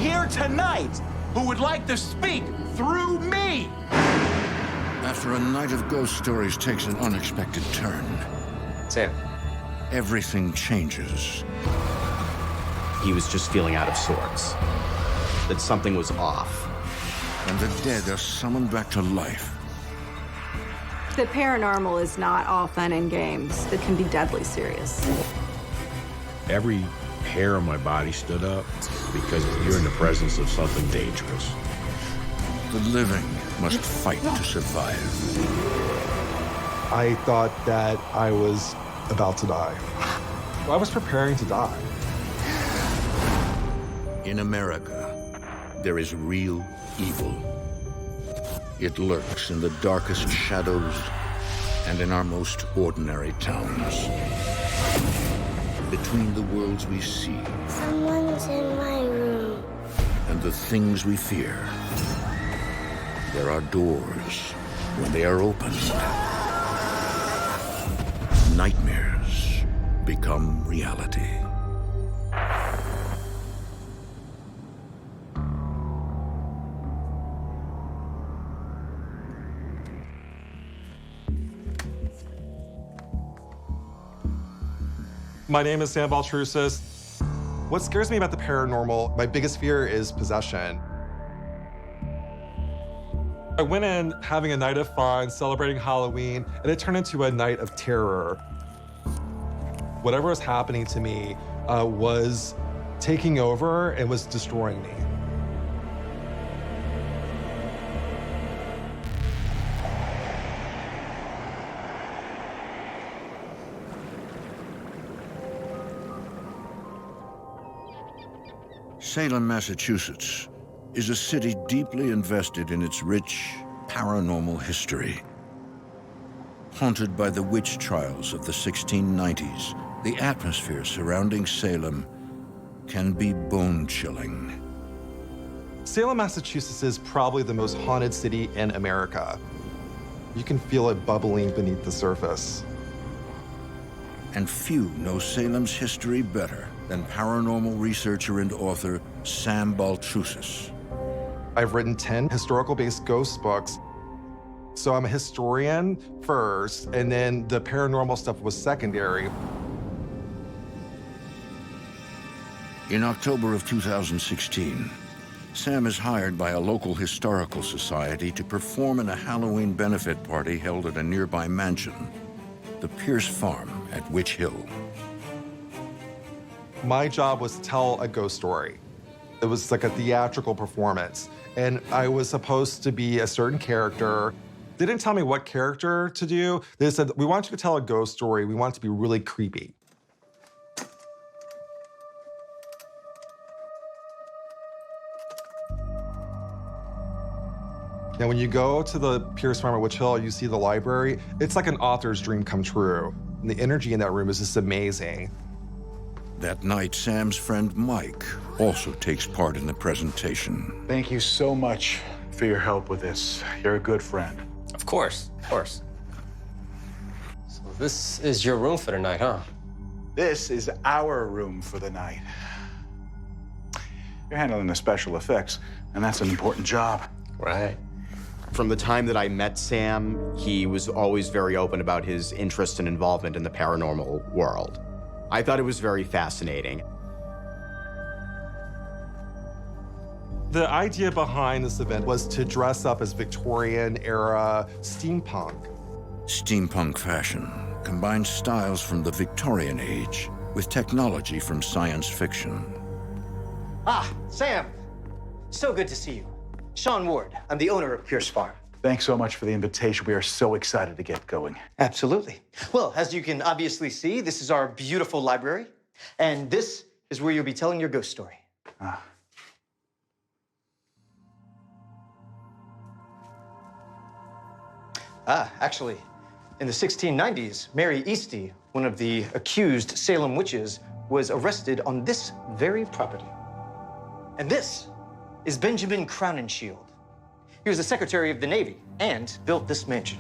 here tonight who would like to speak through me. After a night of ghost stories takes an unexpected turn, Sam. everything changes. He was just feeling out of sorts. That something was off. And the dead are summoned back to life. The paranormal is not all fun and games. It can be deadly serious. Every hair on my body stood up because you're in the presence of something dangerous. The living must fight to survive. I thought that I was about to die. I was preparing to die. In America, there is real evil. It lurks in the darkest shadows and in our most ordinary towns. Between the worlds we see Someone's in my room. and the things we fear, there are doors. When they are opened, nightmares become reality. My name is Sam Baltrusis. What scares me about the paranormal, my biggest fear is possession. I went in having a night of fun, celebrating Halloween, and it turned into a night of terror. Whatever was happening to me was taking over and was destroying me. Salem, Massachusetts, is a city deeply invested in its rich, paranormal history. Haunted by the witch trials of the 1690s, the atmosphere surrounding Salem can be bone-chilling. Salem, Massachusetts is probably the most haunted city in America. You can feel it bubbling beneath the surface. And few know Salem's history better than paranormal researcher and author Sam Baltrusis. I've written 10 historical-based ghost books. So I'm a historian first, and then the paranormal stuff was secondary. In October of 2016, Sam is hired by a local historical society to perform in a Halloween benefit party held at a nearby mansion, the Pierce Farm at Witch Hill. My job was to tell a ghost story. It was like a theatrical performance, and I was supposed to be a certain character. They didn't tell me what character to do. They said, we want you to tell a ghost story. We want it to be really creepy. Now, when you go to the Pierce Farm at Witch Hill, you see the library. It's like an author's dream come true. And the energy in that room is just amazing. That night, Sam's friend Mike also takes part in the presentation. Thank you so much for your help with this. You're a good friend. Of course, of course. So this is your room for the night, huh? This is our room for the night. You're handling the special effects, and that's an important job. Right. From the time that I met Sam, he was always very open about his interest and involvement in the paranormal world. I thought it was very fascinating. The idea behind this event was to dress up as Victorian-era steampunk. Steampunk fashion combines styles from the Victorian age with technology from science fiction. Ah, Sam. So good to see you. Sean Ward. I'm the owner of Pierce Farm. Thanks so much for the invitation. We are so excited to get going. Absolutely. Well, as you can obviously see, this is our beautiful library, and this is where you'll be telling your ghost story. Actually, in the 1690s, Mary Easty, one of the accused Salem witches, was arrested on this very property. And this is Benjamin Crowninshield. He was the Secretary of the Navy and built this mansion.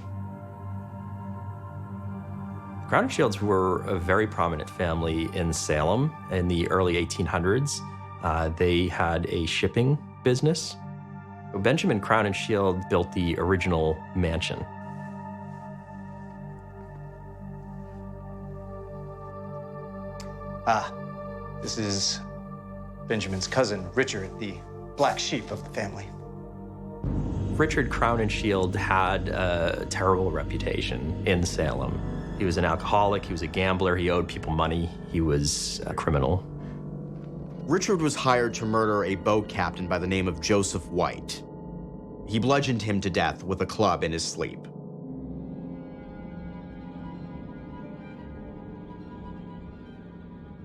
Crowninshields were a very prominent family in Salem in the early 1800s. They had a shipping business. Benjamin Crown and Shield built the original mansion. This is Benjamin's cousin, Richard, the black sheep of the family. Richard Crown and Shield had a terrible reputation in Salem. He was an alcoholic, he was a gambler, he owed people money, he was a criminal. Richard was hired to murder a boat captain by the name of Joseph White. He bludgeoned him to death with a club in his sleep.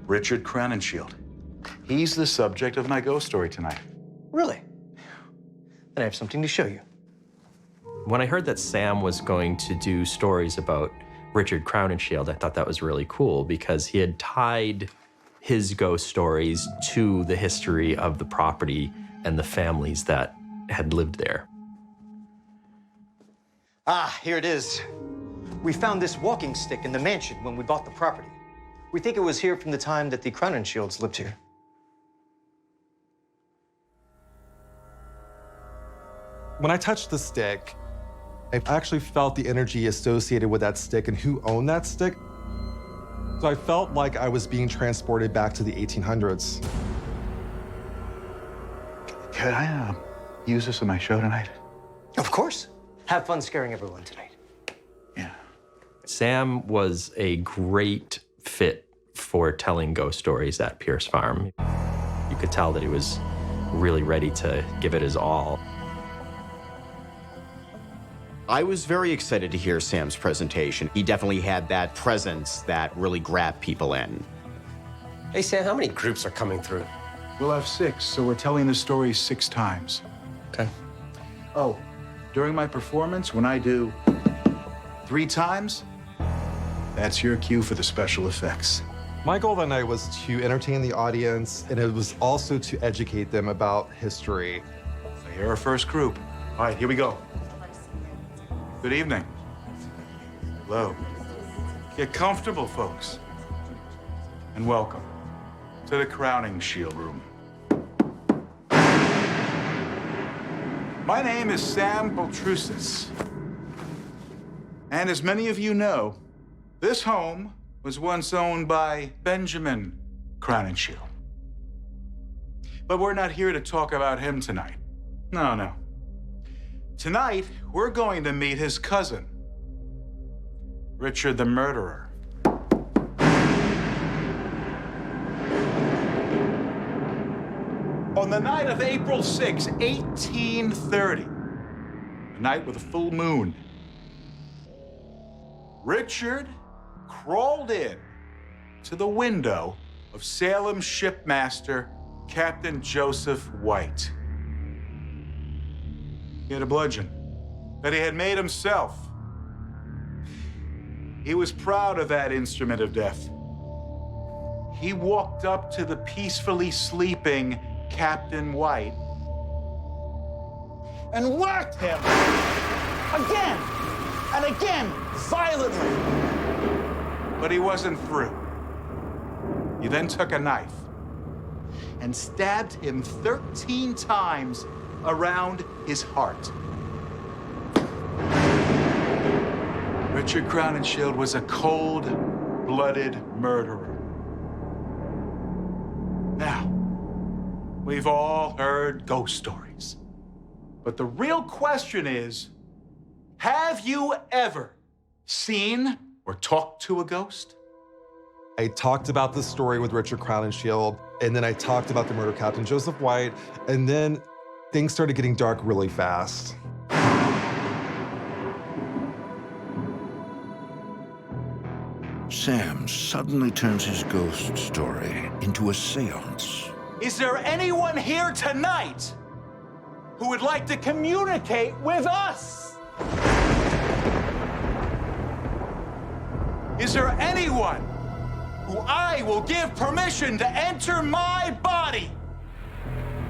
Richard Crowninshield. He's the subject of my ghost story tonight. Really? Then I have something to show you. When I heard that Sam was going to do stories about Richard Crown and Shield, I thought that was really cool because he had tied his ghost stories to the history of the property and the families that had lived there. Here it is. We found this walking stick in the mansion when we bought the property. We think it was here from the time that the Crowninshields lived here. When I touched the stick, I actually felt the energy associated with that stick and who owned that stick. So I felt like I was being transported back to the 1800s. Could I use this in my show tonight? Of course. Have fun scaring everyone tonight. Yeah. Sam was a great fit for telling ghost stories at Pierce Farm. You could tell that he was really ready to give it his all. I was very excited to hear Sam's presentation. He definitely had that presence that really grabbed people in. Hey, Sam, how many groups are coming through? We'll have 6, so we're telling the story 6 times. Okay. Oh, during my performance, when I do 3 times, that's your cue for the special effects. My goal that night was to entertain the audience, and it was also to educate them about history. So here are our first group. All right, here we go. Good evening. Hello. Get comfortable, folks. And welcome to the Crowning Shield Room. My name is Sam Baltrusis. And as many of you know, this home was once owned by Benjamin Crowninshield. But we're not here to talk about him tonight. No. Tonight, we're going to meet his cousin, Richard the Murderer. On the night of April 6, 1830, a night with a full moon, Richard crawled in to the window of Salem shipmaster Captain Joseph White. He had a bludgeon that he had made himself. He was proud of that instrument of death. He walked up to the peacefully sleeping Captain White and whacked him again and again, violently. But he wasn't through. He then took a knife and stabbed him 13 times around his heart. Richard Crowninshield was a cold-blooded murderer. Now, we've all heard ghost stories. But the real question is, have you ever seen or talked to a ghost? I talked about this story with Richard Crowninshield, and then I talked about the murder Captain Joseph White, and then things started getting dark really fast. Sam suddenly turns his ghost story into a seance. Is there anyone here tonight who would like to communicate with us? Is there anyone who I will give permission to enter my body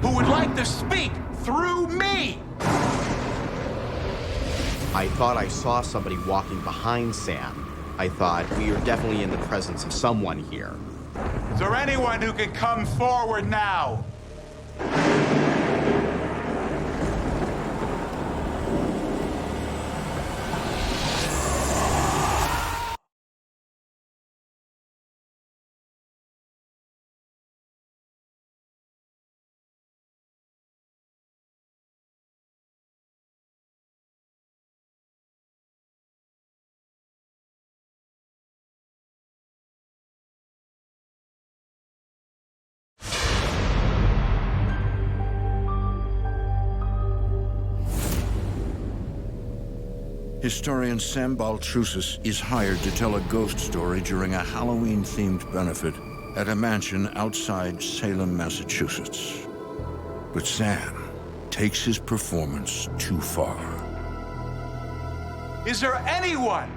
who would like to speak through me? I thought I saw somebody walking behind Sam. I thought, we are definitely in the presence of someone here. Is there anyone who can come forward now Historian Sam Baltrusis is hired to tell a ghost story during a Halloween-themed benefit at a mansion outside Salem, Massachusetts. But Sam takes his performance too far. Is there anyone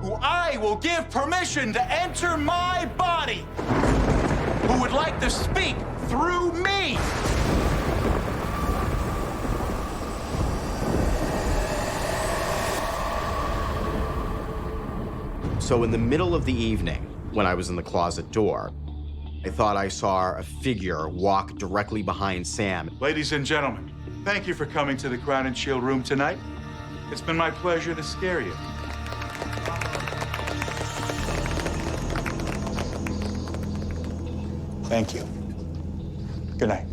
who I will give permission to enter my body who would like to speak through me? So in the middle of the evening, when I was in the closet door, I thought I saw a figure walk directly behind Sam. Ladies and gentlemen, thank you for coming to the Crown and Shield room tonight. It's been my pleasure to scare you. Thank you. Good night.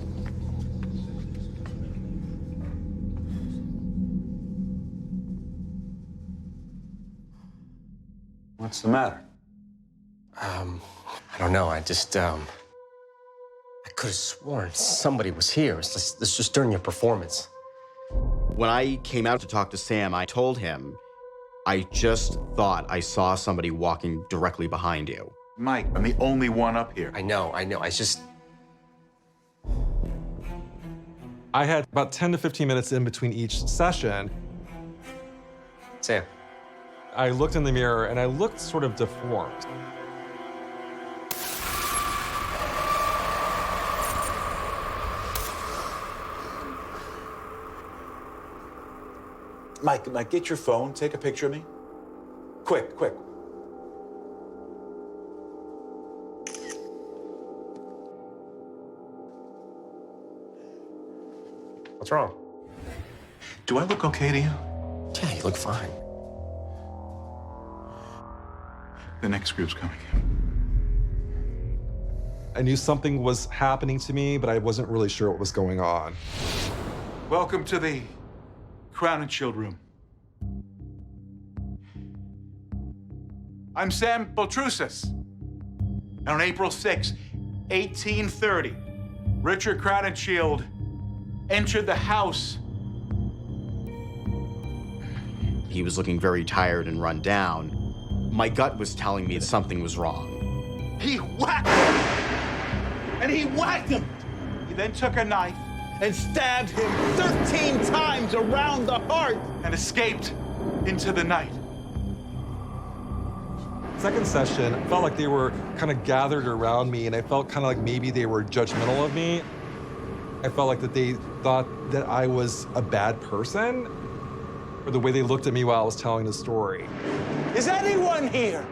What's the matter? I don't know. I just, I could have sworn somebody was here. It's just during your performance. When I came out to talk to Sam, I told him, I just thought I saw somebody walking directly behind you. Mike, I'm the only one up here. I know. I just... I had about 10 to 15 minutes in between each session. Sam. I looked in the mirror and I looked sort of deformed. Mike, get your phone. Take a picture of me. Quick. What's wrong? Do I look okay to you? Yeah, you look fine. The next group's coming. I knew something was happening to me, but I wasn't really sure what was going on. Welcome to the Crown and Shield room. I'm Sam Baltrusis. And on April 6, 1830, Richard Crown and Shield entered the house. He was looking very tired and run down. My gut was telling me something was wrong. He whacked him! And he whacked him! He then took a knife And stabbed him 13 times around the heart! and escaped into the night. Second session, I felt like they were kind of gathered around me, and I felt kind of like maybe they were judgmental of me. I felt like that they thought that I was a bad person, or the way they looked at me while I was telling the story. Is anyone here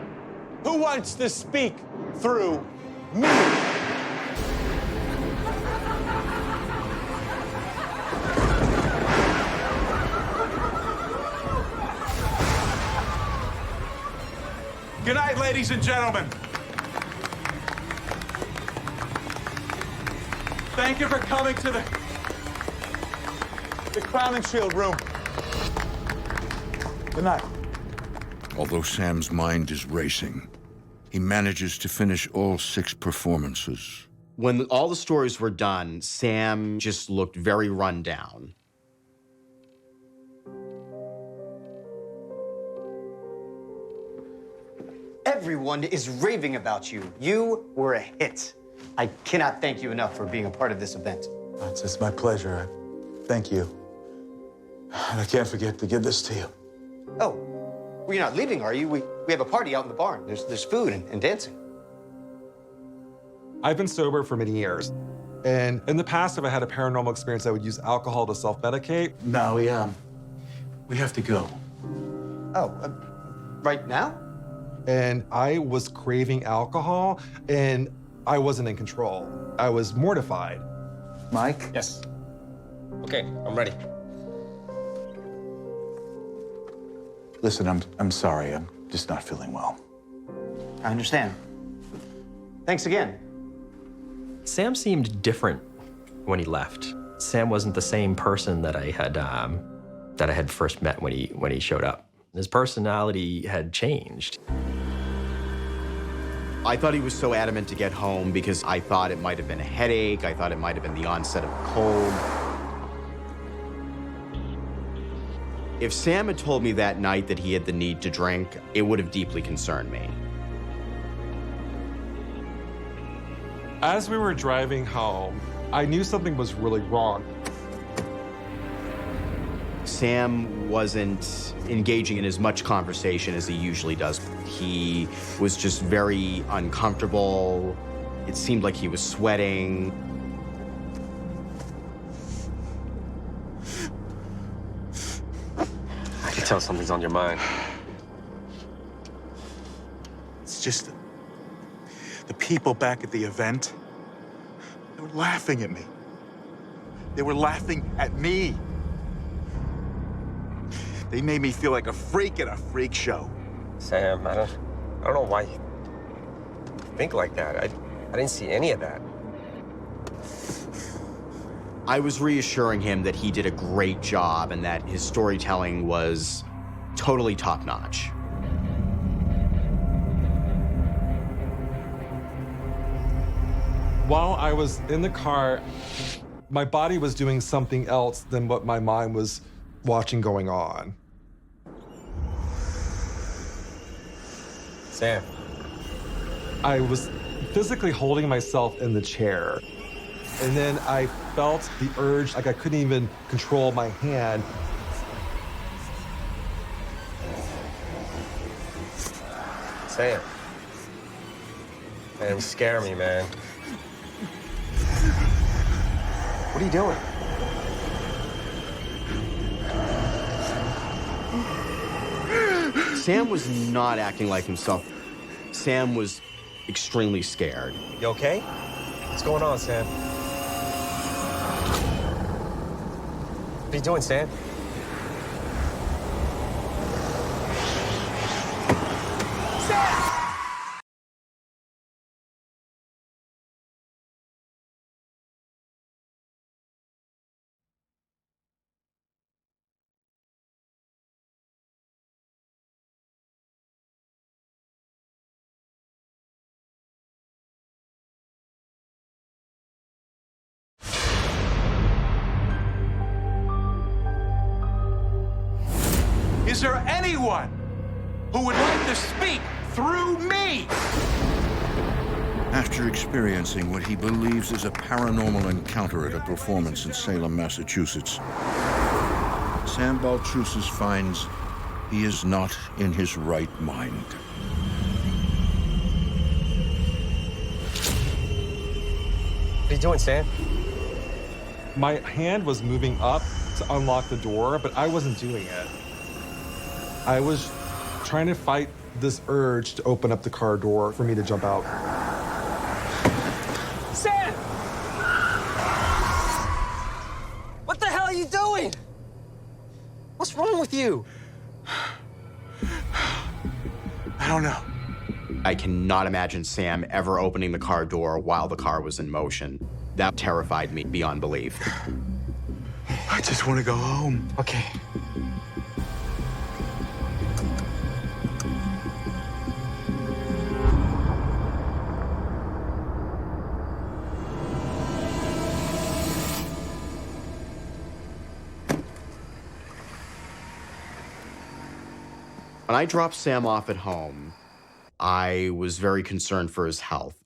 who wants to speak through me? Good night, ladies and gentlemen. Thank you for coming to the Crown and Shield room. Good night. Although Sam's mind is racing, he manages to finish all 6 performances. When all the stories were done, Sam just looked very run down. Everyone is raving about you. You were a hit. I cannot thank you enough for being a part of this event. It's my pleasure. Thank you. And I can't forget to give this to you. Oh, well, you're not leaving, are you? We have a party out in the barn. There's food and dancing. I've been sober for many years. And in the past, if I had a paranormal experience, I would use alcohol to self-medicate. No, we have to go. Oh, right now? And I was craving alcohol, and I wasn't in control. I was mortified. Mike? Yes. Okay, I'm ready. Listen, I'm sorry. I'm just not feeling well. I understand. Thanks again. Sam seemed different when he left. Sam wasn't the same person that I had first met when he showed up. His personality had changed. I thought he was so adamant to get home because I thought it might have been a headache. I thought it might have been the onset of a cold. If Sam had told me that night that he had the need to drink, it would have deeply concerned me. As we were driving home, I knew something was really wrong. Sam wasn't engaging in as much conversation as he usually does. He was just very uncomfortable. It seemed like he was sweating. I can tell something's on your mind. It's just the people back at the event, they were laughing at me. They were laughing at me. They made me feel like a freak at a freak show. Sam, I don't know why you think like that. I didn't see any of that. I was reassuring him that he did a great job and that his storytelling was totally top-notch. While I was in the car, my body was doing something else than what my mind was watching going on. Sam. I was physically holding myself in the chair. And then I felt the urge, like I couldn't even control my hand. Sam. Man, you scare me, man. What are you doing? Sam was not acting like himself. Sam was extremely scared. You okay? What's going on, Sam? What are you doing, Sam? Is there anyone who would like to speak through me? After experiencing what he believes is a paranormal encounter at a performance in Salem, Massachusetts, Sam Baltrusis finds he is not in his right mind. What are you doing, Sam? My hand was moving up to unlock the door, but I wasn't doing it. I was trying to fight this urge to open up the car door for me to jump out. Sam! What the hell are you doing? What's wrong with you? I don't know. I cannot imagine Sam ever opening the car door while the car was in motion. That terrified me beyond belief. I just want to go home. Okay. When I dropped Sam off at home, I was very concerned for his health.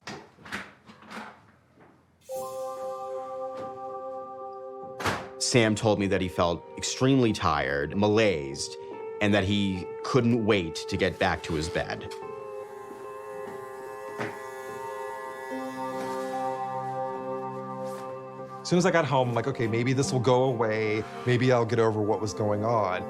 Sam told me that he felt extremely tired, malaised, and that he couldn't wait to get back to his bed. As soon as I got home, I'm like, okay, maybe this will go away. Maybe I'll get over what was going on.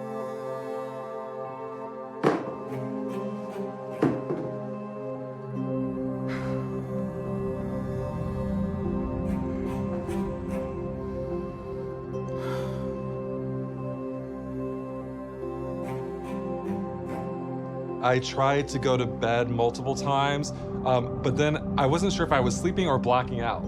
I tried to go to bed multiple times, but then I wasn't sure if I was sleeping or blacking out.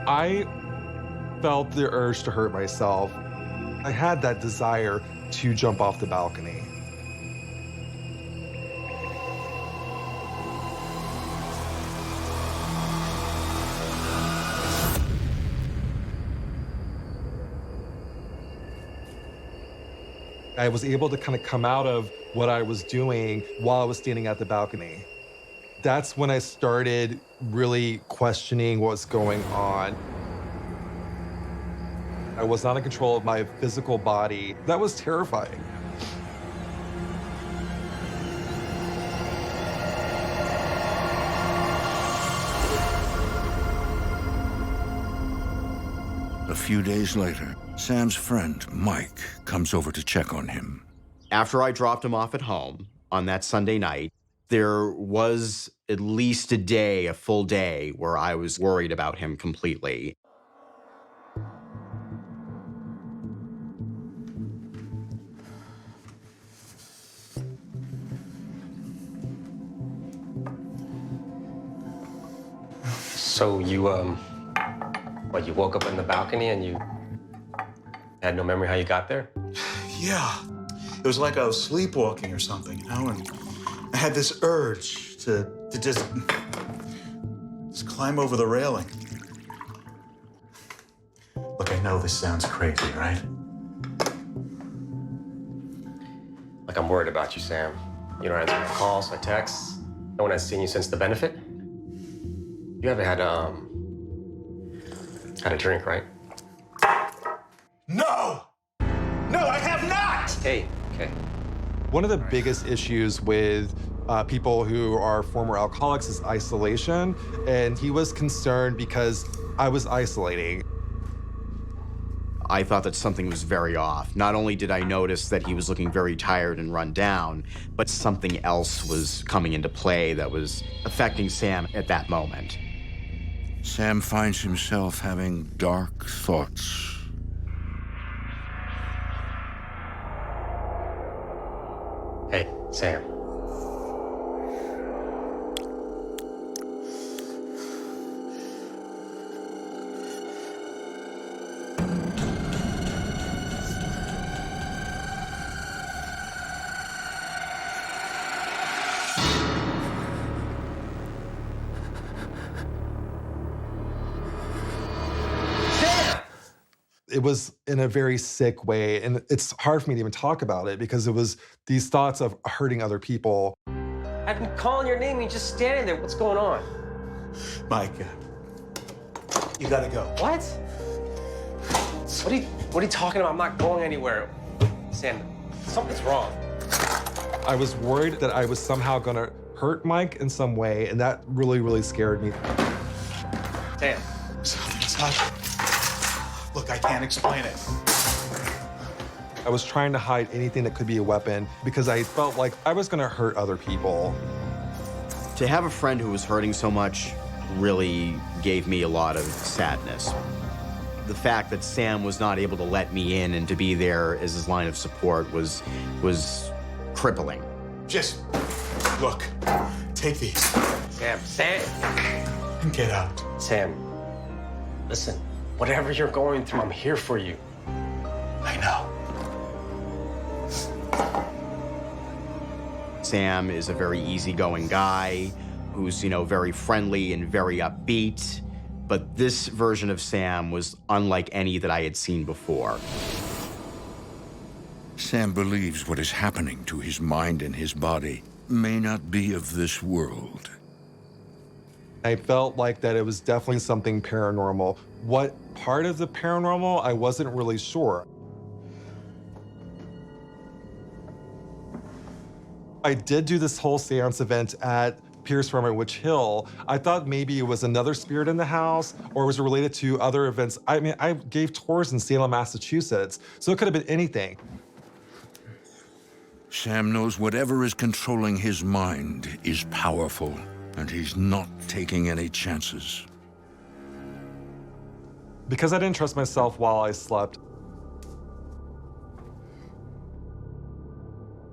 I felt the urge to hurt myself. I had that desire to jump off the balcony. I was able to kind of come out of what I was doing while I was standing at the balcony. That's when I started really questioning what's going on. I was not in control of my physical body. That was terrifying. A few days later, Sam's friend, Mike, comes over to check on him. After I dropped him off at home on that Sunday night, there was at least a full day, where I was worried about him completely. So you, you woke up on the balcony and you had no memory how you got there? Yeah. It was like I was sleepwalking or something, you know, and I had this urge to just climb over the railing. Look, I know this sounds crazy, right? Like, I'm worried about you, Sam. You don't answer my calls, my texts. No one has seen you since the benefit. You haven't had a drink, right? No! No, I have not! Hey, okay. One of the biggest issues with people who are former alcoholics is isolation, and he was concerned because I was isolating. I thought that something was very off. Not only did I notice that he was looking very tired and run down, but something else was coming into play that was affecting Sam at that moment. Sam finds himself having dark thoughts. Hey, Sam. It was in a very sick way, and it's hard for me to even talk about it because it was these thoughts of hurting other people. I've been calling your name and you're just standing there. What's going on? Mike, you gotta go. What? What are you talking about? I'm not going anywhere. Sam, something's wrong. I was worried that I was somehow gonna hurt Mike in some way, and that really, really scared me. Sam. Something's up. Look, I can't explain it. I was trying to hide anything that could be a weapon because I felt like I was gonna hurt other people. To have a friend who was hurting so much really gave me a lot of sadness. The fact that Sam was not able to let me in and to be there as his line of support was crippling. Just, look, take these. Sam. And get out. Sam, listen, whatever you're going through, I'm here for you. I know. Sam is a very easygoing guy who's, very friendly and very upbeat. But this version of Sam was unlike any that I had seen before. Sam believes what is happening to his mind and his body may not be of this world. I felt like that it was definitely something paranormal. What part of the paranormal, I wasn't really sure. I did do this whole seance event at Pierce Farm at Witch Hill. I thought maybe it was another spirit in the house or was it related to other events. I mean, I gave tours in Salem, Massachusetts, so it could have been anything. Sam knows whatever is controlling his mind is powerful, and he's not taking any chances. Because I didn't trust myself while I slept,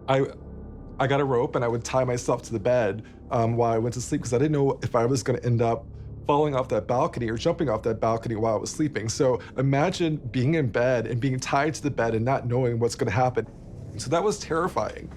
I got a rope and I would tie myself to the bed while I went to sleep because I didn't know if I was going to end up falling off that balcony or jumping off that balcony while I was sleeping. So imagine being in bed and being tied to the bed and not knowing what's going to happen. So that was terrifying.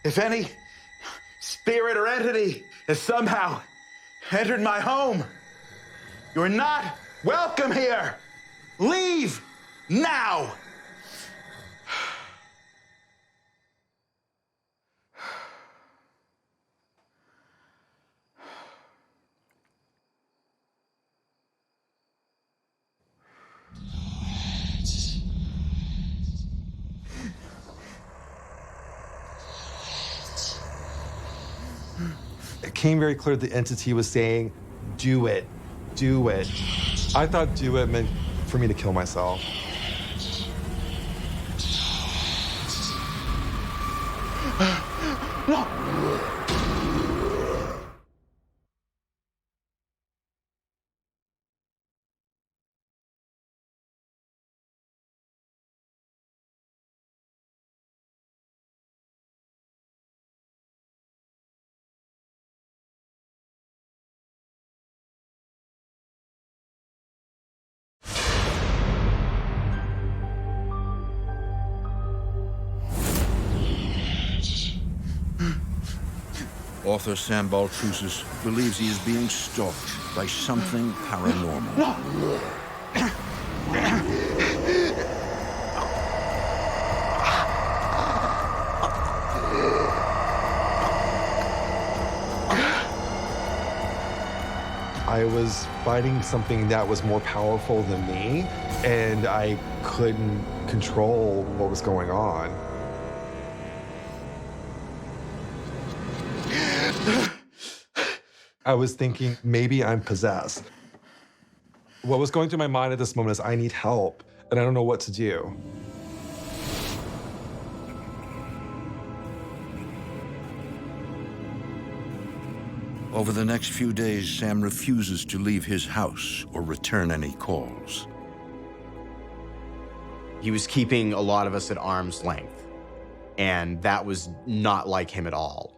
If any spirit or entity has somehow entered my home, you're not welcome here. Leave now. It came very clear the entity was saying, do it, do it. I thought do it meant for me to kill myself. No. Author Sam Baltrusis believes he is being stalked by something paranormal. I was fighting something that was more powerful than me, and I couldn't control what was going on. I was thinking, maybe I'm possessed. What was going through my mind at this moment is, I need help, and I don't know what to do. Over the next few days, Sam refuses to leave his house or return any calls. He was keeping a lot of us at arm's length, and that was not like him at all.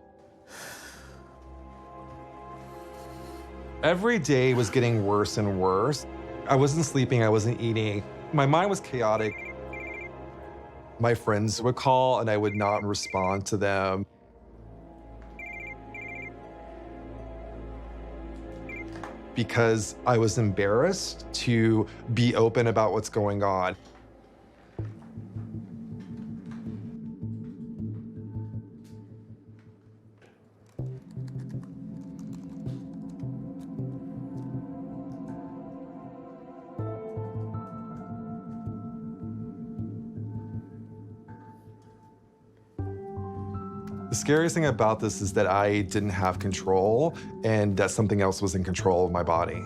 Every day was getting worse and worse. I wasn't sleeping, I wasn't eating. My mind was chaotic. My friends would call and I would not respond to them. Because I was embarrassed to be open about what's going on. The scariest thing about this is that I didn't have control and that something else was in control of my body.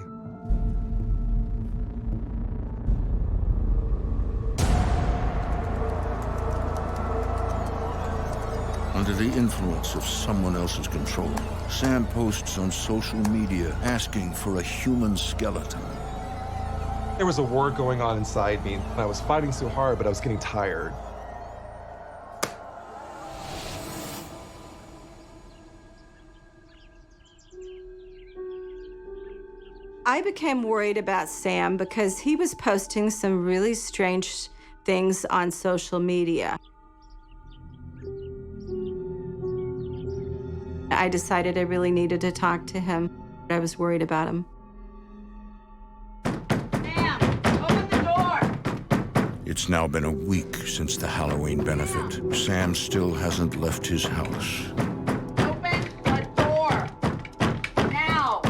Under the influence of someone else's control, Sam posts on social media asking for a human skeleton. There was a war going on inside me. I was fighting so hard, but I was getting tired. I became worried about Sam because he was posting some really strange things on social media. I decided I really needed to talk to him. I was worried about him. Sam, open the door! It's now been a week since the Halloween benefit. Sam still hasn't left his house. Open the door! Now!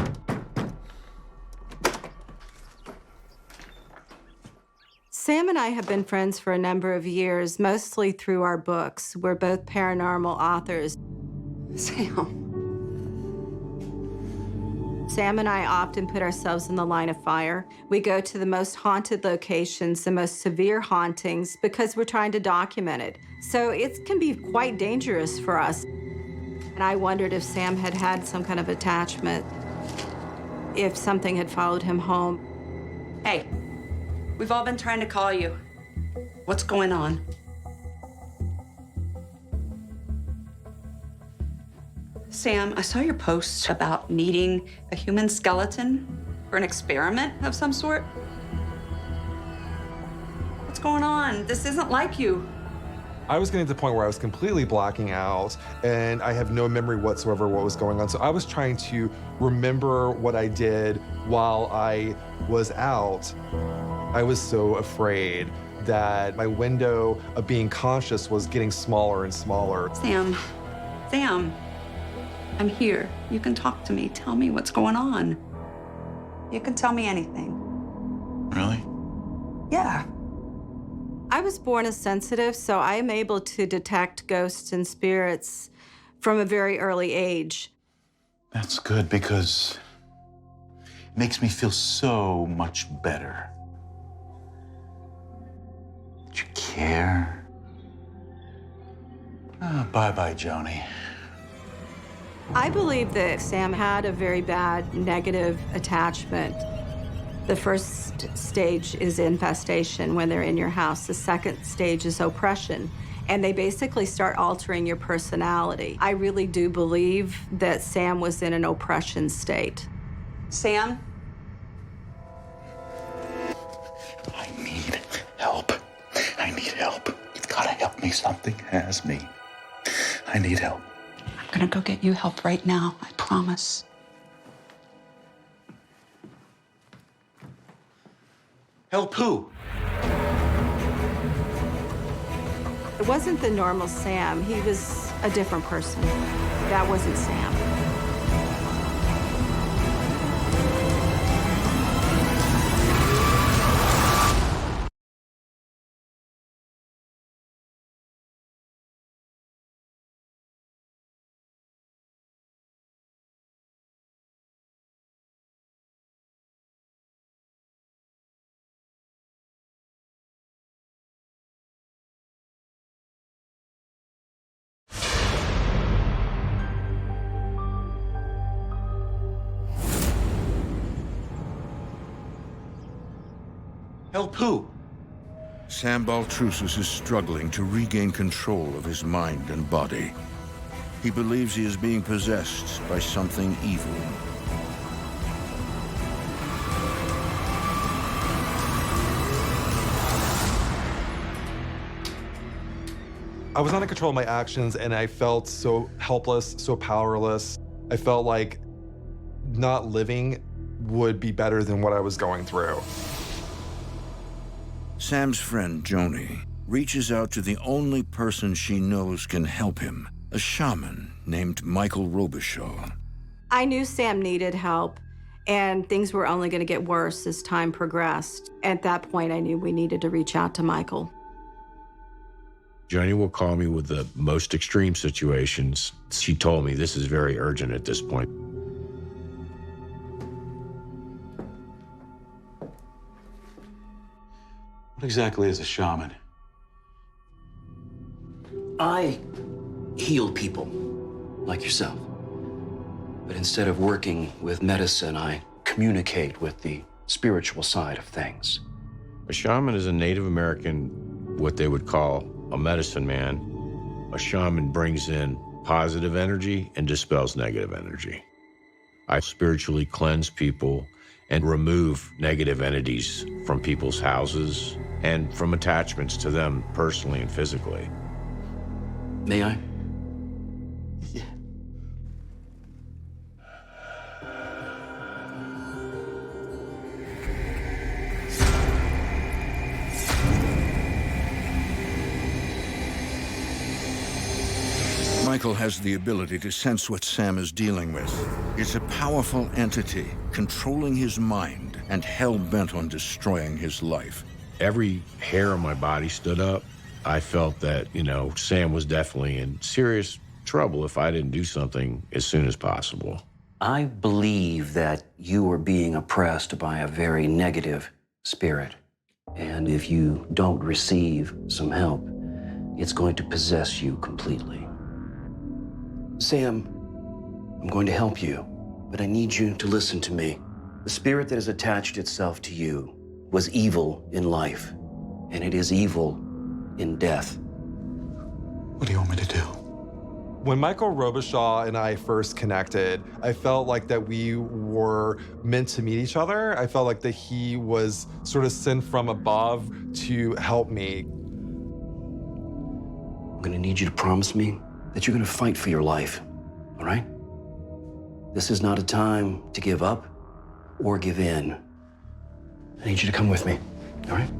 Sam and I have been friends for a number of years, mostly through our books. We're both paranormal authors. Sam and I often put ourselves in the line of fire. We go to the most haunted locations, the most severe hauntings, because we're trying to document it. So it can be quite dangerous for us. And I wondered if Sam had had some kind of attachment, if something had followed him home. Hey, we've all been trying to call you. What's going on? Sam, I saw your post about needing a human skeleton for an experiment of some sort. What's going on? This isn't like you. I was getting to the point where I was completely blacking out and I have no memory whatsoever what was going on. So I was trying to remember what I did while I was out. I was so afraid that my window of being conscious was getting smaller and smaller. Sam, I'm here. You can talk to me. Tell me what's going on. You can tell me anything. Really? Yeah. I was born as sensitive, so I am able to detect ghosts and spirits from a very early age. That's good because it makes me feel so much better. Did you care? Oh, bye-bye, Joni. I believe that Sam had a very bad negative attachment. The first stage is infestation when they're in your house. The second stage is oppression. And they basically start altering your personality. I really do believe that Sam was in an oppression state. Sam? I need help. I need help. You've got to help me. Something has me. I need help. I'm gonna go get you help right now, I promise. Help who? It wasn't the normal Sam. He was a different person. That wasn't Sam. Help who? Sam Baltrusis is struggling to regain control of his mind and body. He believes he is being possessed by something evil. I was not in control of my actions and I felt so helpless, so powerless. I felt like not living would be better than what I was going through. Sam's friend, Joni, reaches out to the only person she knows can help him, a shaman named Michael Robichaud. I knew Sam needed help, and things were only going to get worse as time progressed. At that point, I knew we needed to reach out to Michael. Joni will call me with the most extreme situations. She told me this is very urgent at this point. What exactly is a shaman? I heal people, like yourself. But instead of working with medicine, I communicate with the spiritual side of things. A shaman is a Native American, what they would call a medicine man. A shaman brings in positive energy and dispels negative energy. I spiritually cleanse people and remove negative entities from people's houses and from attachments to them personally and physically. May I? Yeah. Michael has the ability to sense what Sam is dealing with. It's a powerful entity controlling his mind and hell-bent on destroying his life. Every hair on my body stood up. I felt that, Sam was definitely in serious trouble if I didn't do something as soon as possible. I believe that you are being oppressed by a very negative spirit. And if you don't receive some help, it's going to possess you completely. Sam, I'm going to help you, but I need you to listen to me. The spirit that has attached itself to you was evil in life, and it is evil in death. What do you want me to do? When Michael Robichaud and I first connected, I felt like that we were meant to meet each other. I felt like that he was sort of sent from above to help me. I'm gonna need you to promise me that you're gonna fight for your life, all right? This is not a time to give up or give in. I need you to come with me, all right?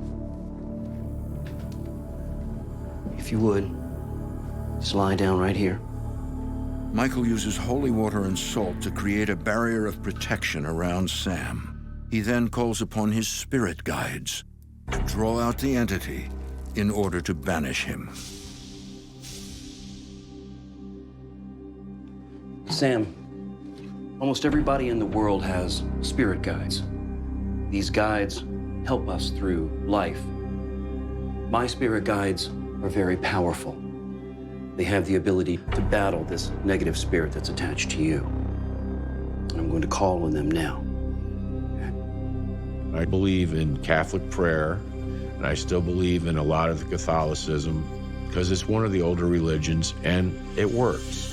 If you would, just lie down right here. Michael uses holy water and salt to create a barrier of protection around Sam. He then calls upon his spirit guides to draw out the entity in order to banish him. Sam, almost everybody in the world has spirit guides. These guides help us through life. My spirit guides are very powerful. They have the ability to battle this negative spirit that's attached to you. And I'm going to call on them now. I believe in Catholic prayer, and I still believe in a lot of the Catholicism because it's one of the older religions and it works.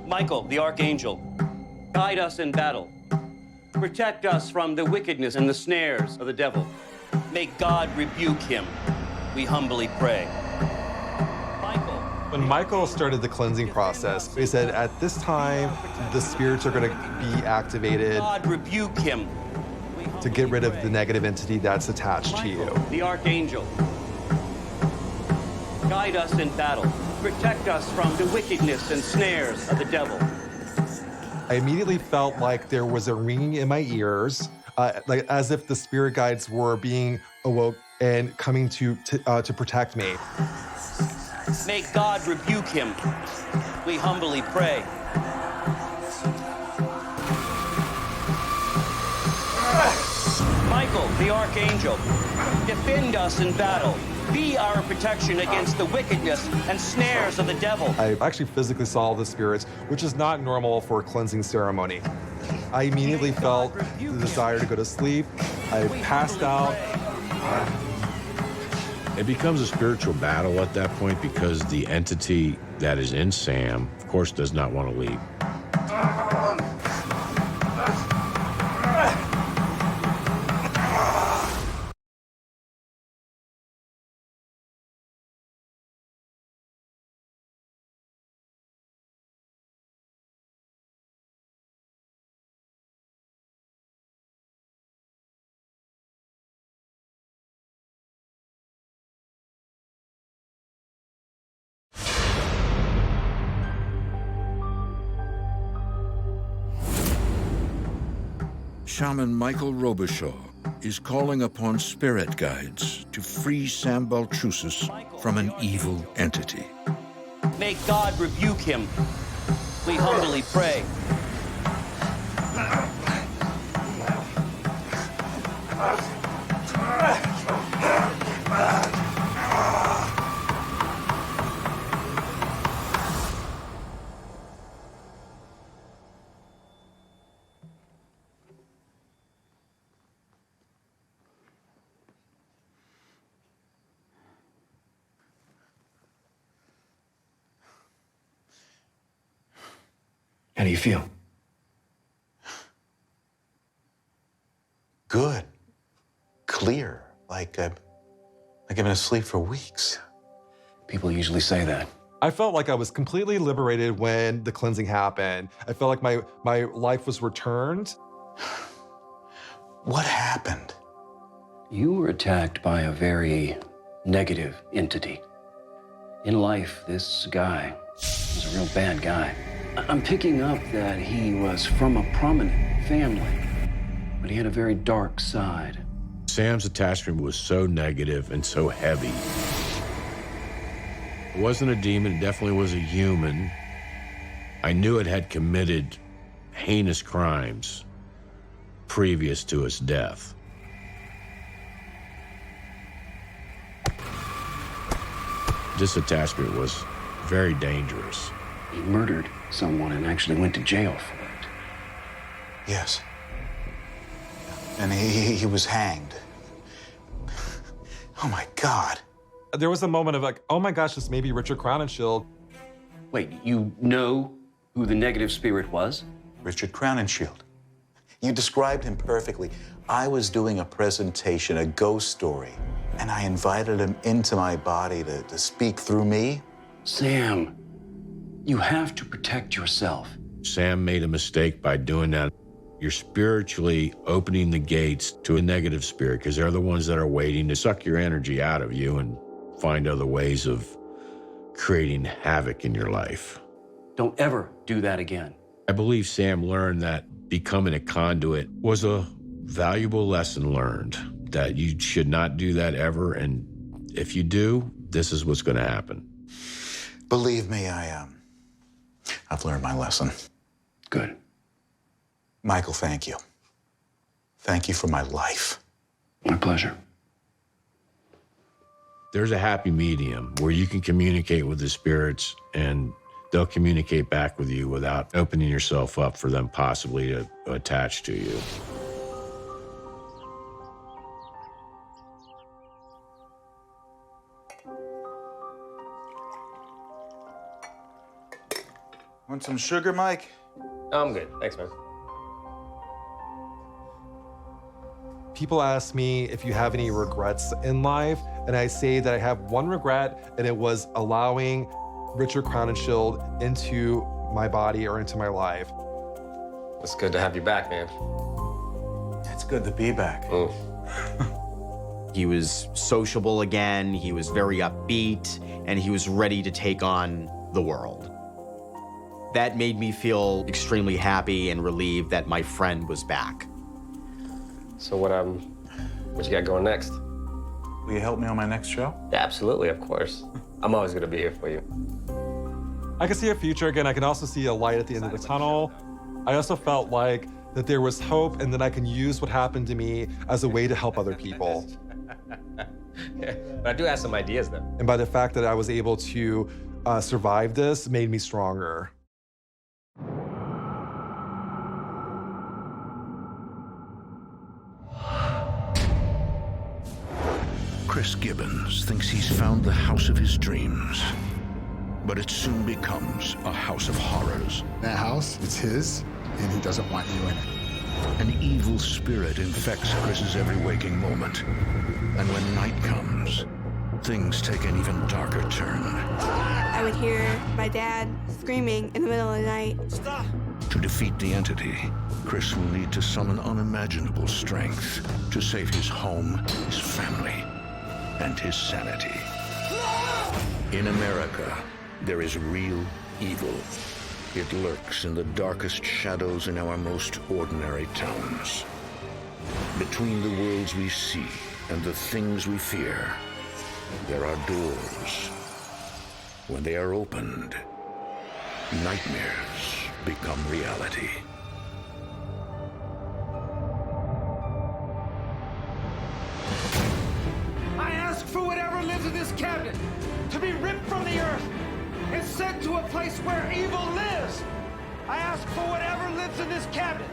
Michael, the Archangel, guide us in battle. Protect us from the wickedness and the snares of the devil. May God rebuke him, we humbly pray. When Michael started the cleansing process, he said, at this time, the spirits are going to be activated. God rebuke him. To get rid of the negative entity that's attached to you. The Archangel, guide us in battle. Protect us from the wickedness and snares of the devil. I immediately felt like there was a ringing in my ears, like as if the spirit guides were being awoke and coming to protect me. May God rebuke him, we humbly pray. Michael, the Archangel, defend us in battle. Be our protection against the wickedness and snares of the devil. I actually physically saw the spirits, which is not normal for a cleansing ceremony. I immediately felt the desire to go to sleep. I passed out. It becomes a spiritual battle at that point because the entity that is in Sam, of course, does not want to leave. Shaman Michael Robichaud is calling upon spirit guides to free Sam Baltrusis from an evil entity. May God rebuke him, we humbly pray. How do you feel? Good. Clear. Like I've been asleep for weeks. People usually say that. I felt like I was completely liberated when the cleansing happened. I felt like my life was returned. What happened? You were attacked by a very negative entity. In life, this guy was a real bad guy. I'm picking up that he was from a prominent family, but he had a very dark side. Sam's attachment was so negative and so heavy. It wasn't a demon, it definitely was a human. I knew it had committed heinous crimes previous to its death. This attachment was very dangerous. He murdered someone and actually went to jail for it. Yes. And he was hanged. Oh my God. There was a moment of like, oh my gosh, this may be Richard Crowninshield. Wait, you know who the negative spirit was? Richard Crowninshield. You described him perfectly. I was doing a presentation, a ghost story, and I invited him into my body to speak through me. Sam, you have to protect yourself. Sam made a mistake by doing that. You're spiritually opening the gates to a negative spirit because they're the ones that are waiting to suck your energy out of you and find other ways of creating havoc in your life. Don't ever do that again. I believe Sam learned that becoming a conduit was a valuable lesson learned, that you should not do that ever, and if you do, this is what's going to happen. Believe me, I've learned my lesson. Good. Michael, thank you. Thank you for my life. My pleasure. There's a happy medium where you can communicate with the spirits and they'll communicate back with you without opening yourself up for them possibly to attach to you. Want some sugar, Mike? I'm good. Thanks, man. People ask me if you have any regrets in life, and I say that I have one regret, and it was allowing Richard Crowninshield into my body or into my life. It's good to have you back, man. It's good to be back. He was sociable again, he was very upbeat, and he was ready to take on the world. That made me feel extremely happy and relieved that my friend was back. So what you got going next? Will you help me on my next show? Yeah, absolutely, of course. I'm always gonna be here for you. I can see a future again. I can also see a light at the end of the tunnel. I also felt like that there was hope and that I can use what happened to me as a way to help other people. Yeah, but I do have some ideas, though. And by the fact that I was able to survive this made me stronger. Chris Gibbons thinks he's found the house of his dreams, but it soon becomes a house of horrors. That house, it's his, and he doesn't want you in it. An evil spirit infects Chris's every waking moment, and when night comes, things take an even darker turn. I would hear my dad screaming in the middle of the night. Stop! To defeat the entity, Chris will need to summon unimaginable strength to save his home, his family, and his sanity. In America, there is real evil. It lurks in the darkest shadows in our most ordinary towns. Between the worlds we see and the things we fear, there are doors. When they are opened, nightmares become reality. I ask for whatever lives in this cabinet to be ripped from the earth and sent to a place where evil lives. I ask for whatever lives in this cabinet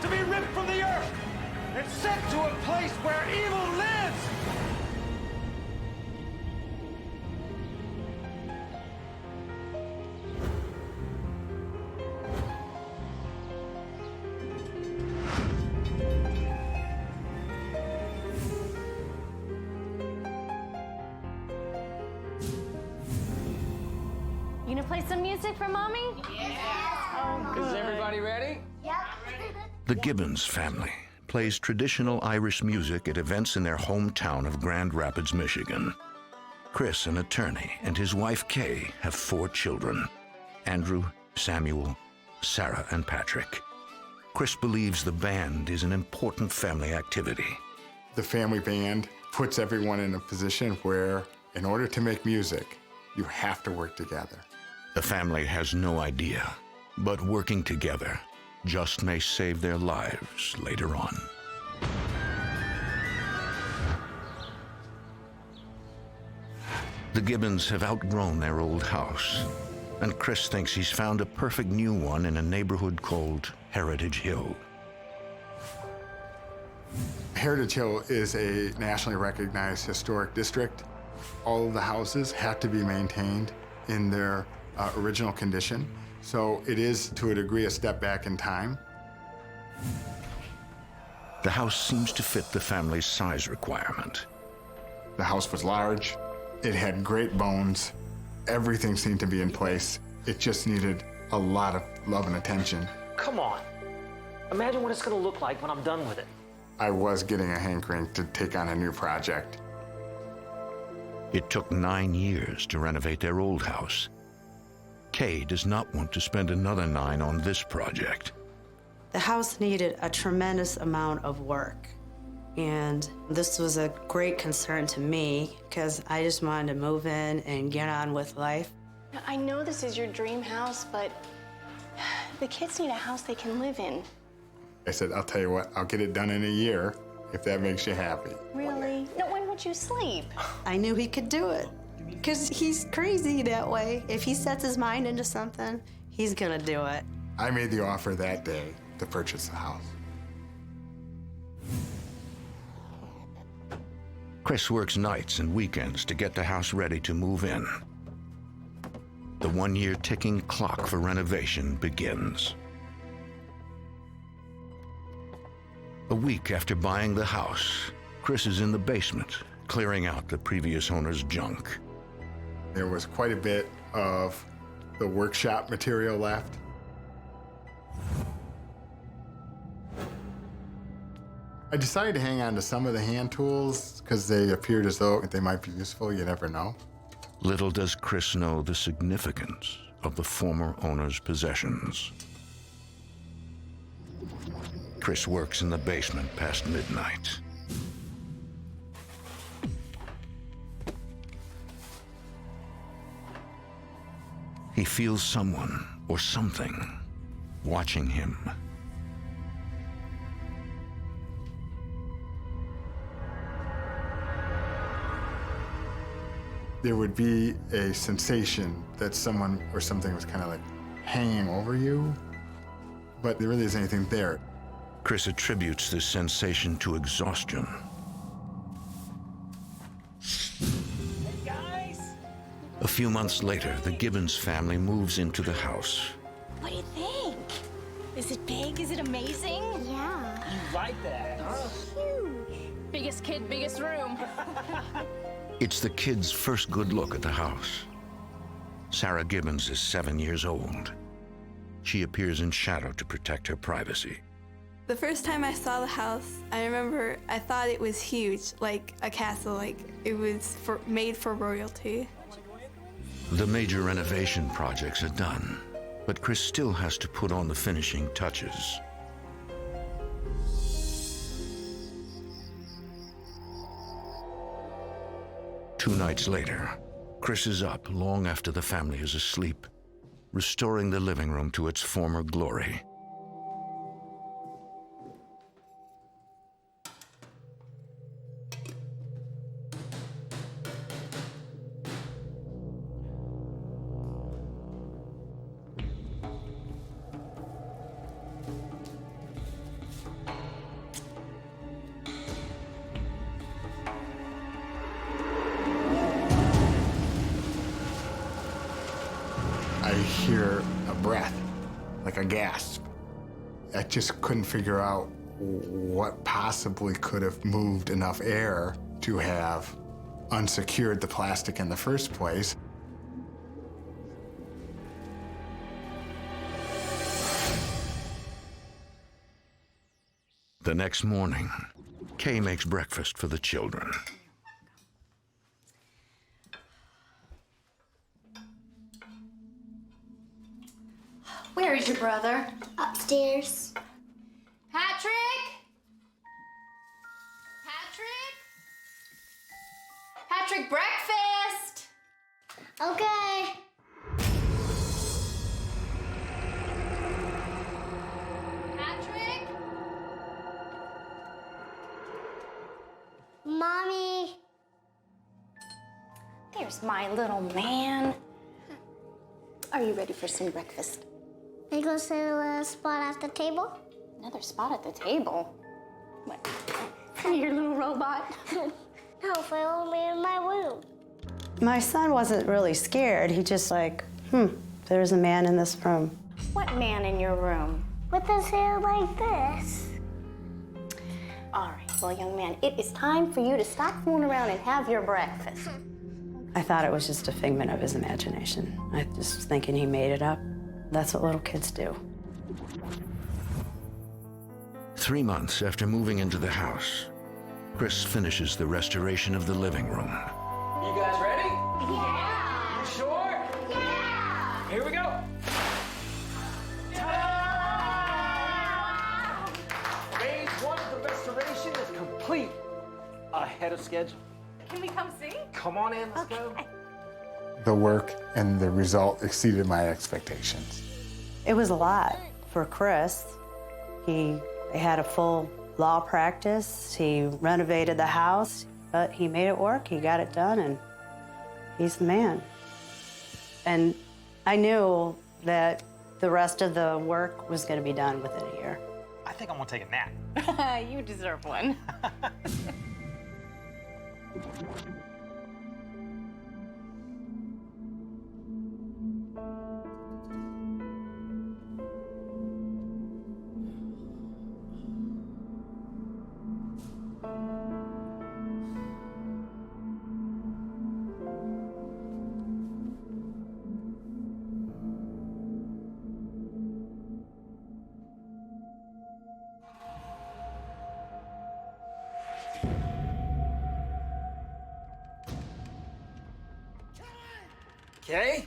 to be ripped from the earth and sent to a place where evil lives. You gonna play some music for Mommy? Yeah. Oh, good. Is everybody ready? Yep. The Gibbons family plays traditional Irish music at events in their hometown of Grand Rapids, Michigan. Chris, an attorney, and his wife Kay have 4 children: Andrew, Samuel, Sarah, and Patrick. Chris believes the band is an important family activity. The family band puts everyone in a position where, in order to make music, you have to work together. The family has no idea, but working together just may save their lives later on. The Gibbons have outgrown their old house, And Chris thinks he's found a perfect new one in a neighborhood called Heritage Hill. Heritage Hill is a nationally recognized historic district. All of the houses have to be maintained in their original condition. So it is, to a degree, a step back in time. The house seems to fit the family's size requirement. The house was large. It had great bones. Everything seemed to be in place. It just needed a lot of love and attention. Come on. Imagine what it's gonna look like when I'm done with it. I was getting a hankering to take on a new project. It took 9 years to renovate their old house. Kay does not want to spend another 9 on this project. The house needed a tremendous amount of work. And this was a great concern to me because I just wanted to move in and get on with life. I know this is your dream house, but the kids need a house they can live in. I said, I'll tell you what, I'll get it done in a year if that makes you happy. Really? No, when would you sleep? I knew he could do it because he's crazy that way. If he sets his mind into something, he's gonna do it. I made the offer that day to purchase the house. Chris works nights and weekends to get the house ready to move in. The 1-year ticking clock for renovation begins. A week after buying the house, Chris is in the basement, clearing out the previous owner's junk. There was quite a bit of the workshop material left. I decided to hang on to some of the hand tools because they appeared as though they might be useful. You never know. Little does Chris know the significance of the former owner's possessions. Chris works in the basement past midnight. He feels someone or something watching him. There would be a sensation that someone or something was kind of like hanging over you, but there really isn't anything there. Chris attributes this sensation to exhaustion. Hey, guys! A few months later, the Gibbons family moves into the house. What do you think? Is it big? Is it amazing? Yeah. You like that? Huge. Biggest kid, biggest room. It's the kids' first good look at the house. Sarah Gibbons is 7 years old. She appears in shadow to protect her privacy. The first time I saw the house, I remember I thought it was huge, like a castle, like it was made for royalty. The major renovation projects are done, but Chris still has to put on the finishing touches. Two nights later, Chris is up long after the family is asleep, restoring the living room to its former glory. I hear a breath, like a gasp. I just couldn't figure out what possibly could have moved enough air to have unsecured the plastic in the first place. The next morning, Kay makes breakfast for the children. Where is your brother? Upstairs. Patrick? Patrick? Patrick, breakfast! Okay. Patrick? Mommy. There's my little man. Are you ready for some breakfast? I go sit a spot at the table. Another spot at the table? What? Your little robot? No, follow me in my room. My son wasn't really scared. He just like, there's a man in this room. What man in your room? With his hair like this. All right, well, young man, it is time for you to stop fooling around and have your breakfast. I thought it was just a figment of his imagination. I just was thinking he made it up. That's what little kids do. 3 months after moving into the house, Chris finishes the restoration of the living room. You guys ready? Yeah. You sure? Yeah. Here we go. Phase 1 of the restoration is complete. Ahead of schedule. Can we come see? Come on in, let's go. The work and the result exceeded my expectations. It was a lot for Chris. He had a full law practice. He renovated the house, but he made it work. He got it done, and he's the man. And I knew that the rest of the work was going to be done within a year. I think I'm gonna take a nap. You deserve one. Okay.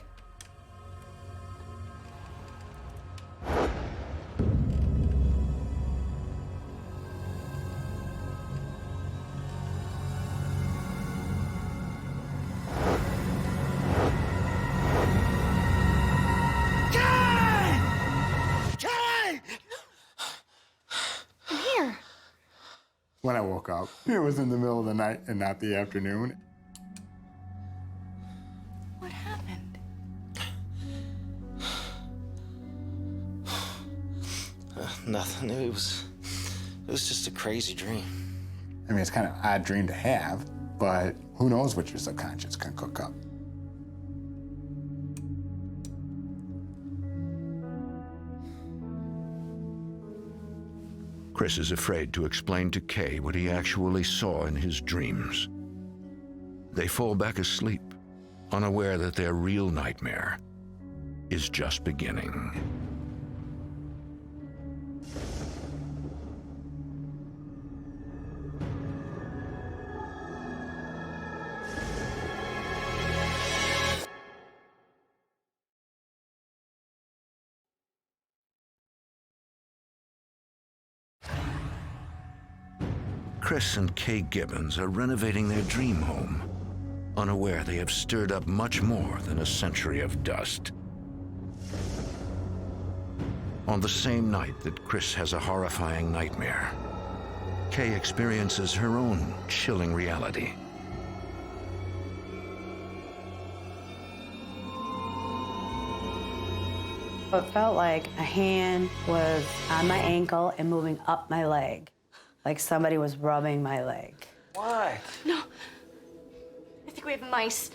When I woke up, it was in the middle of the night and not the afternoon. What happened? Nothing. It was just a crazy dream. I mean, it's kind of an odd dream to have, but who knows what your subconscious can cook up. Chris is afraid to explain to Kay what he actually saw in his dreams. They fall back asleep, unaware that their real nightmare is just beginning. Chris and Kay Gibbons are renovating their dream home, unaware they have stirred up much more than a century of dust. On the same night that Chris has a horrifying nightmare, Kay experiences her own chilling reality. It felt like a hand was on my ankle and moving up my leg, like somebody was rubbing my leg. Why? No. I think we have mice.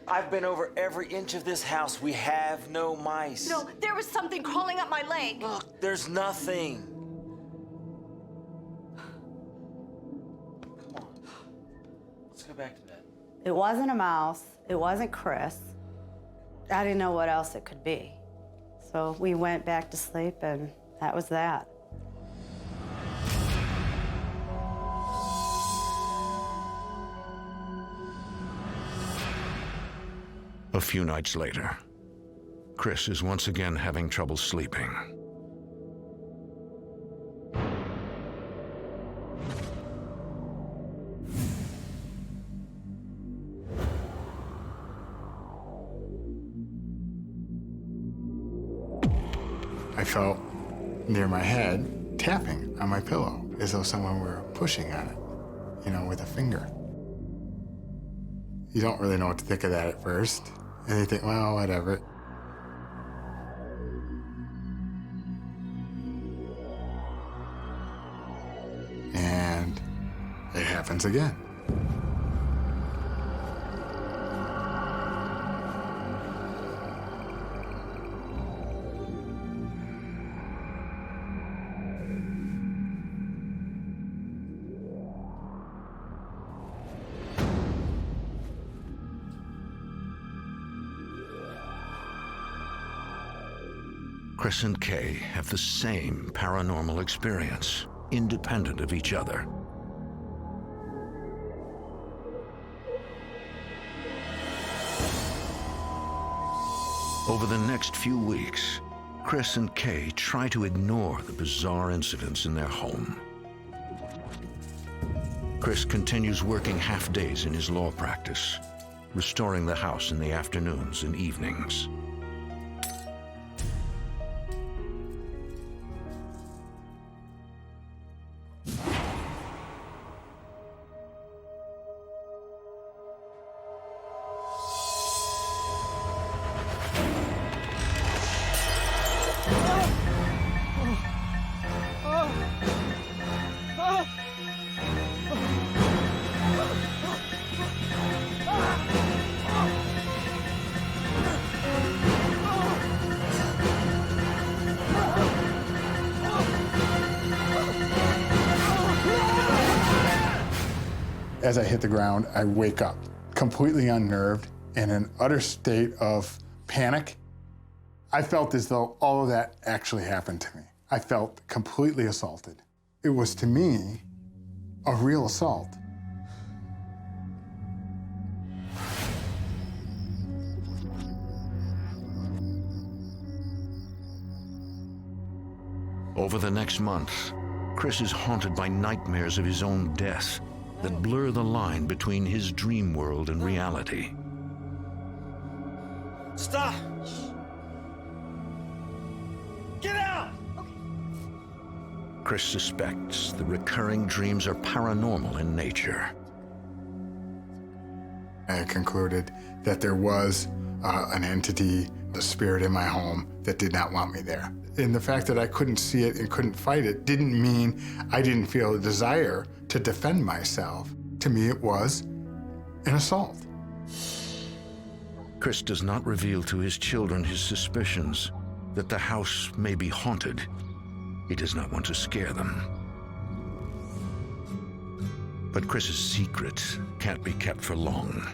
I've been over every inch of this house. We have no mice. No, there was something crawling up my leg. Look, there's nothing. Come on. Let's go back to bed. It wasn't a mouse. It wasn't Chris. I didn't know what else it could be. So we went back to sleep, and that was that. A few nights later, Chris is once again having trouble sleeping. I felt near my head tapping on my pillow as though someone were pushing on it, you know, with a finger. You don't really know what to think of that at first. And you think, well, whatever. happens again. Chris and Kay have the same paranormal experience, independent of each other. Over the next few weeks, Chris and Kay try to ignore the bizarre incidents in their home. Chris continues working half-days in his law practice, restoring the house in the afternoons and evenings. As I hit the ground, I wake up, completely unnerved, in an utter state of panic. I felt as though all of that actually happened to me. I felt completely assaulted. It was, to me, a real assault. Over the next month, Chris is haunted by nightmares of his own death that blur the line between his dream world and reality. Stop! Get out! Chris suspects the recurring dreams are paranormal in nature. I concluded that there was an entity, a spirit in my home that did not want me there. And the fact that I couldn't see it and couldn't fight it didn't mean I didn't feel a desire to defend myself. To me, it was an assault. Chris does not reveal to his children his suspicions that the house may be haunted. He does not want to scare them. But Chris's secret can't be kept for long.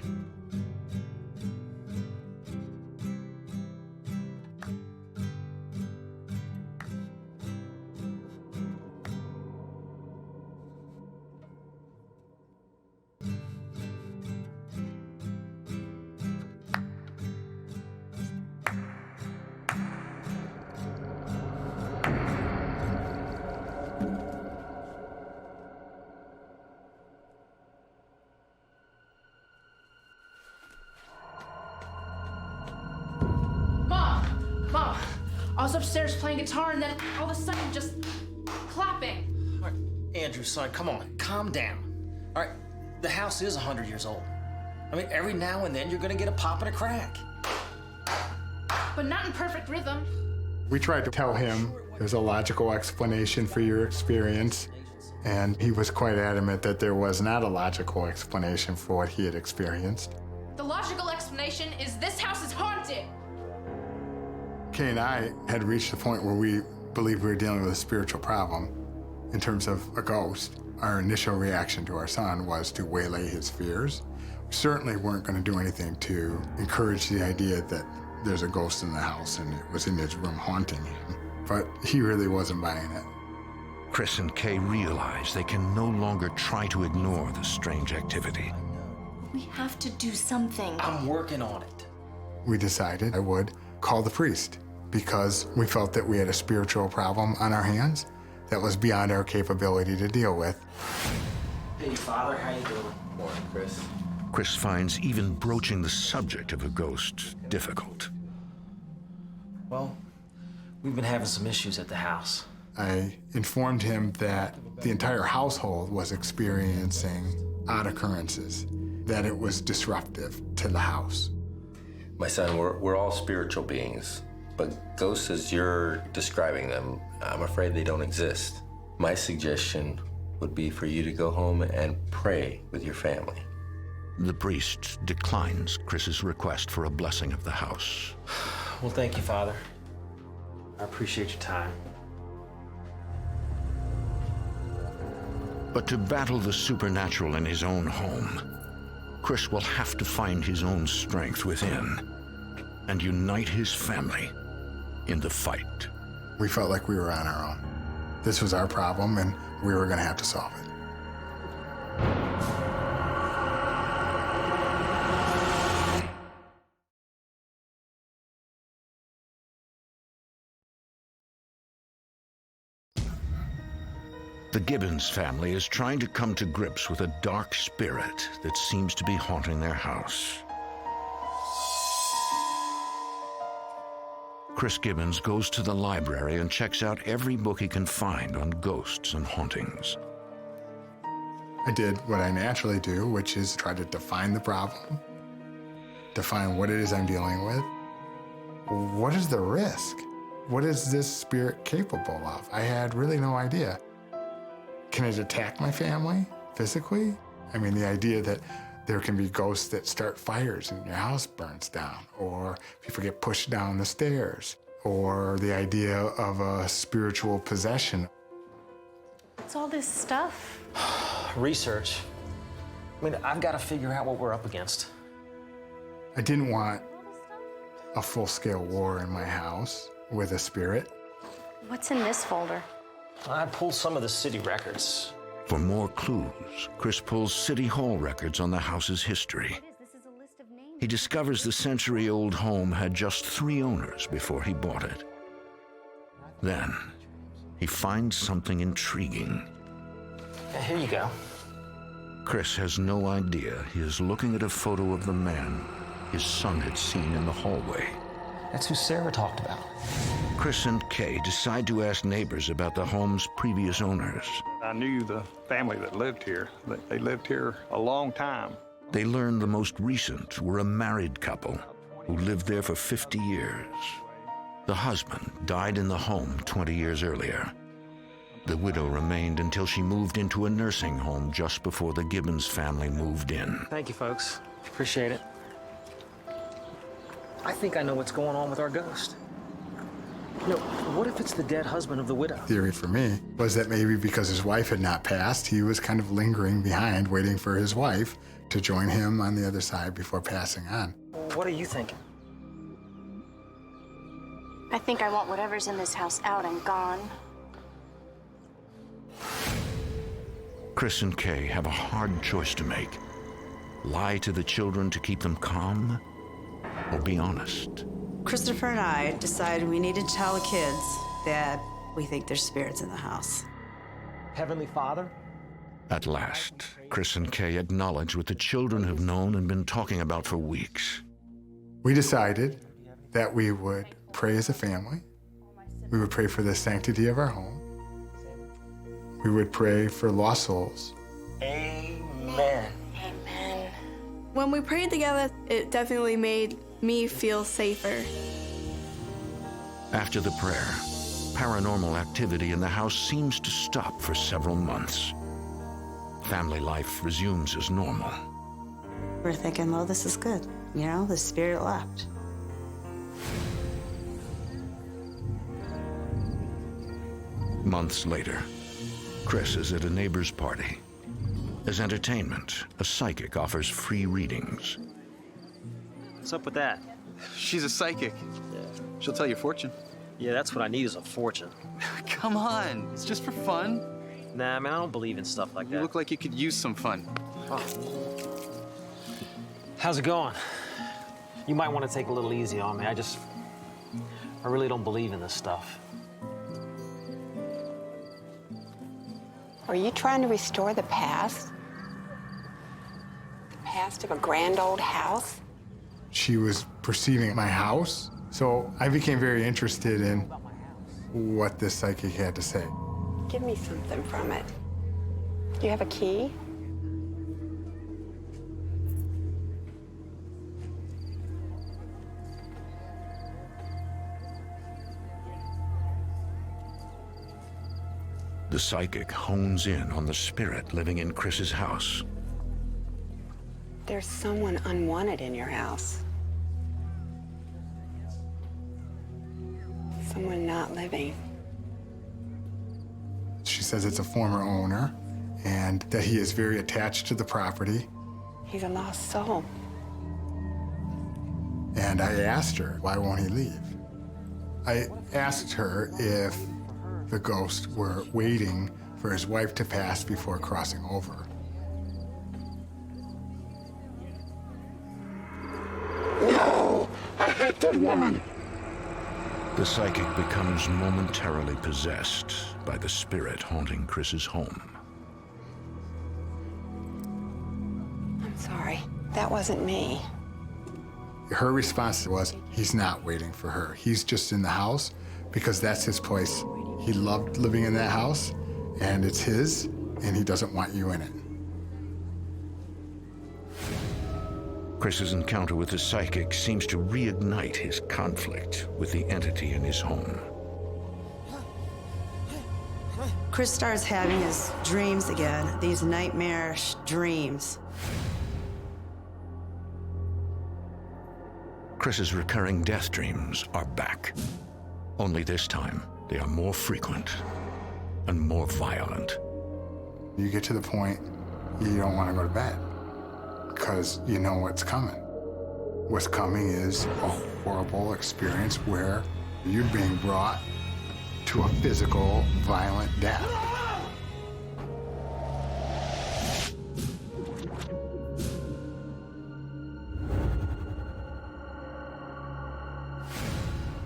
I was upstairs playing guitar and then all of a sudden just clapping. All right, Andrew, son, come on, calm down. All right, the house is 100 years old. I mean, every now and then you're gonna get a pop and a crack. But not in perfect rhythm. We tried to tell him there's a logical explanation for your experience, and he was quite adamant that there was not a logical explanation for what he had experienced. The logical explanation is this house is haunted. Kay and I had reached the point where we believed we were dealing with a spiritual problem. In terms of a ghost, our initial reaction to our son was to waylay his fears. We certainly weren't going to do anything to encourage the idea that there's a ghost in the house and it was in his room haunting him. But he really wasn't buying it. Chris and Kay realize they can no longer try to ignore the strange activity. We have to do something. I'm working on it. We decided I would call the priest because we felt that we had a spiritual problem on our hands that was beyond our capability to deal with. Hey, Father, how you doing? Morning, Chris. Chris finds even broaching the subject of a ghost difficult. Well, we've been having some issues at the house. I informed him that the entire household was experiencing odd occurrences, that it was disruptive to the house. My son, we're all spiritual beings, but ghosts as you're describing them, I'm afraid they don't exist. My suggestion would be for you to go home and pray with your family. The priest declines Chris's request for a blessing of the house. Well, thank you, Father. I appreciate your time. But to battle the supernatural in his own home, Chris will have to find his own strength within and unite his family in the fight. We felt like we were on our own. This was our problem, and we were going to have to solve it. The Gibbons family is trying to come to grips with a dark spirit that seems to be haunting their house. Chris Gibbons goes to the library and checks out every book he can find on ghosts and hauntings. I did what I naturally do, which is try to define the problem, define what it is I'm dealing with. What is the risk? What is this spirit capable of? I had really no idea. Can it attack my family physically? I mean, the idea that there can be ghosts that start fires and your house burns down, or people get pushed down the stairs, or the idea of a spiritual possession. What's all this stuff? Research. I mean, I've got to figure out what we're up against. I didn't want a full-scale war in my house with a spirit. What's in this folder? I pulled some of the city records. For more clues, Chris pulls City Hall records on the house's history. He discovers the century-old home had just 3 owners before he bought it. Then, he finds something intriguing. Here you go. Chris has no idea he is looking at a photo of the man his son had seen in the hallway. That's who Sarah talked about. Chris and Kay decide to ask neighbors about the home's previous owners. I knew the family that lived here. They lived here a long time. They learn the most recent were a married couple who lived there for 50 years. The husband died in the home 20 years earlier. The widow remained until she moved into a nursing home just before the Gibbons family moved in. Thank you, folks. Appreciate it. I think I know what's going on with our ghost. You know, what if it's the dead husband of the widow? Theory for me was that maybe because his wife had not passed, he was kind of lingering behind, waiting for his wife to join him on the other side before passing on. What are you thinking? I think I want whatever's in this house out and gone. Chris and Kay have a hard choice to make. Lie to the children to keep them calm, or be honest. Christopher and I decided we needed to tell the kids that we think there's spirits in the house. Heavenly Father? At last, Chris and Kay acknowledge what the children have known and been talking about for weeks. We decided that we would pray as a family. We would pray for the sanctity of our home. We would pray for lost souls. Amen. Amen. When we prayed together, it definitely made me feel safer. After the prayer, paranormal activity in the house seems to stop for several months. Family life resumes as normal. We're thinking, well, this is good. You know, the spirit left. Months later, Chris is at a neighbor's party. As entertainment, a psychic offers free readings. What's up with that? She's a psychic. She'll tell your fortune. Yeah, that's what I need is a fortune. Come on, it's just for fun. Nah, man, I don't believe in stuff like that. You look like you could use some fun. Oh. How's it going? You might want to take a little easy on me. I really don't believe in this stuff. Are you trying to restore the past? The past of a grand old house? She was perceiving my house, so I became very interested in what this psychic had to say. Give me something from it. Do you have a key? The psychic hones in on the spirit living in Chris's house. There's someone unwanted in your house. Someone not living. She says it's a former owner and that he is very attached to the property. He's a lost soul. And I asked her, why won't he leave? I asked her if the ghost were waiting for his wife to pass before crossing over. No! I hate that woman! The psychic becomes momentarily possessed by the spirit haunting Chris's home. I'm sorry. That wasn't me. Her response was, he's not waiting for her. He's just in the house because that's his place. He loved living in that house, and it's his, and he doesn't want you in it. Chris's encounter with the psychic seems to reignite his conflict with the entity in his home. Chris starts having his dreams again, these nightmarish dreams. Chris's recurring death dreams are back. Only this time, they are more frequent and more violent. You get to the point you don't want to go to bed because you know what's coming. What's coming is a horrible experience where you're being brought to a physical, violent death.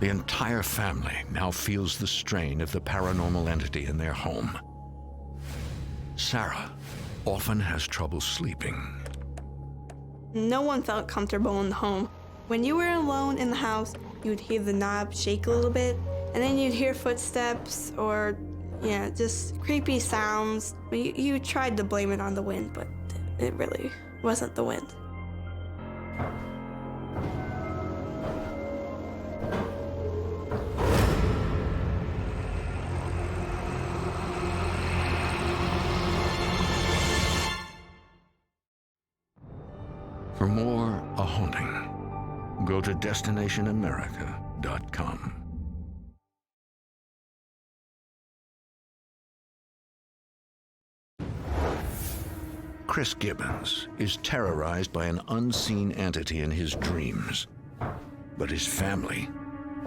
The entire family now feels the strain of the paranormal entity in their home. Sarah often has trouble sleeping. No one felt comfortable in the home. When you were alone in the house, you'd hear the knob shake a little bit, and then you'd hear footsteps or, just creepy sounds. You tried to blame it on the wind, but it really wasn't the wind. For more A Haunting, go to destinationamerica.com. Chris Gibbons is terrorized by an unseen entity in his dreams, but his family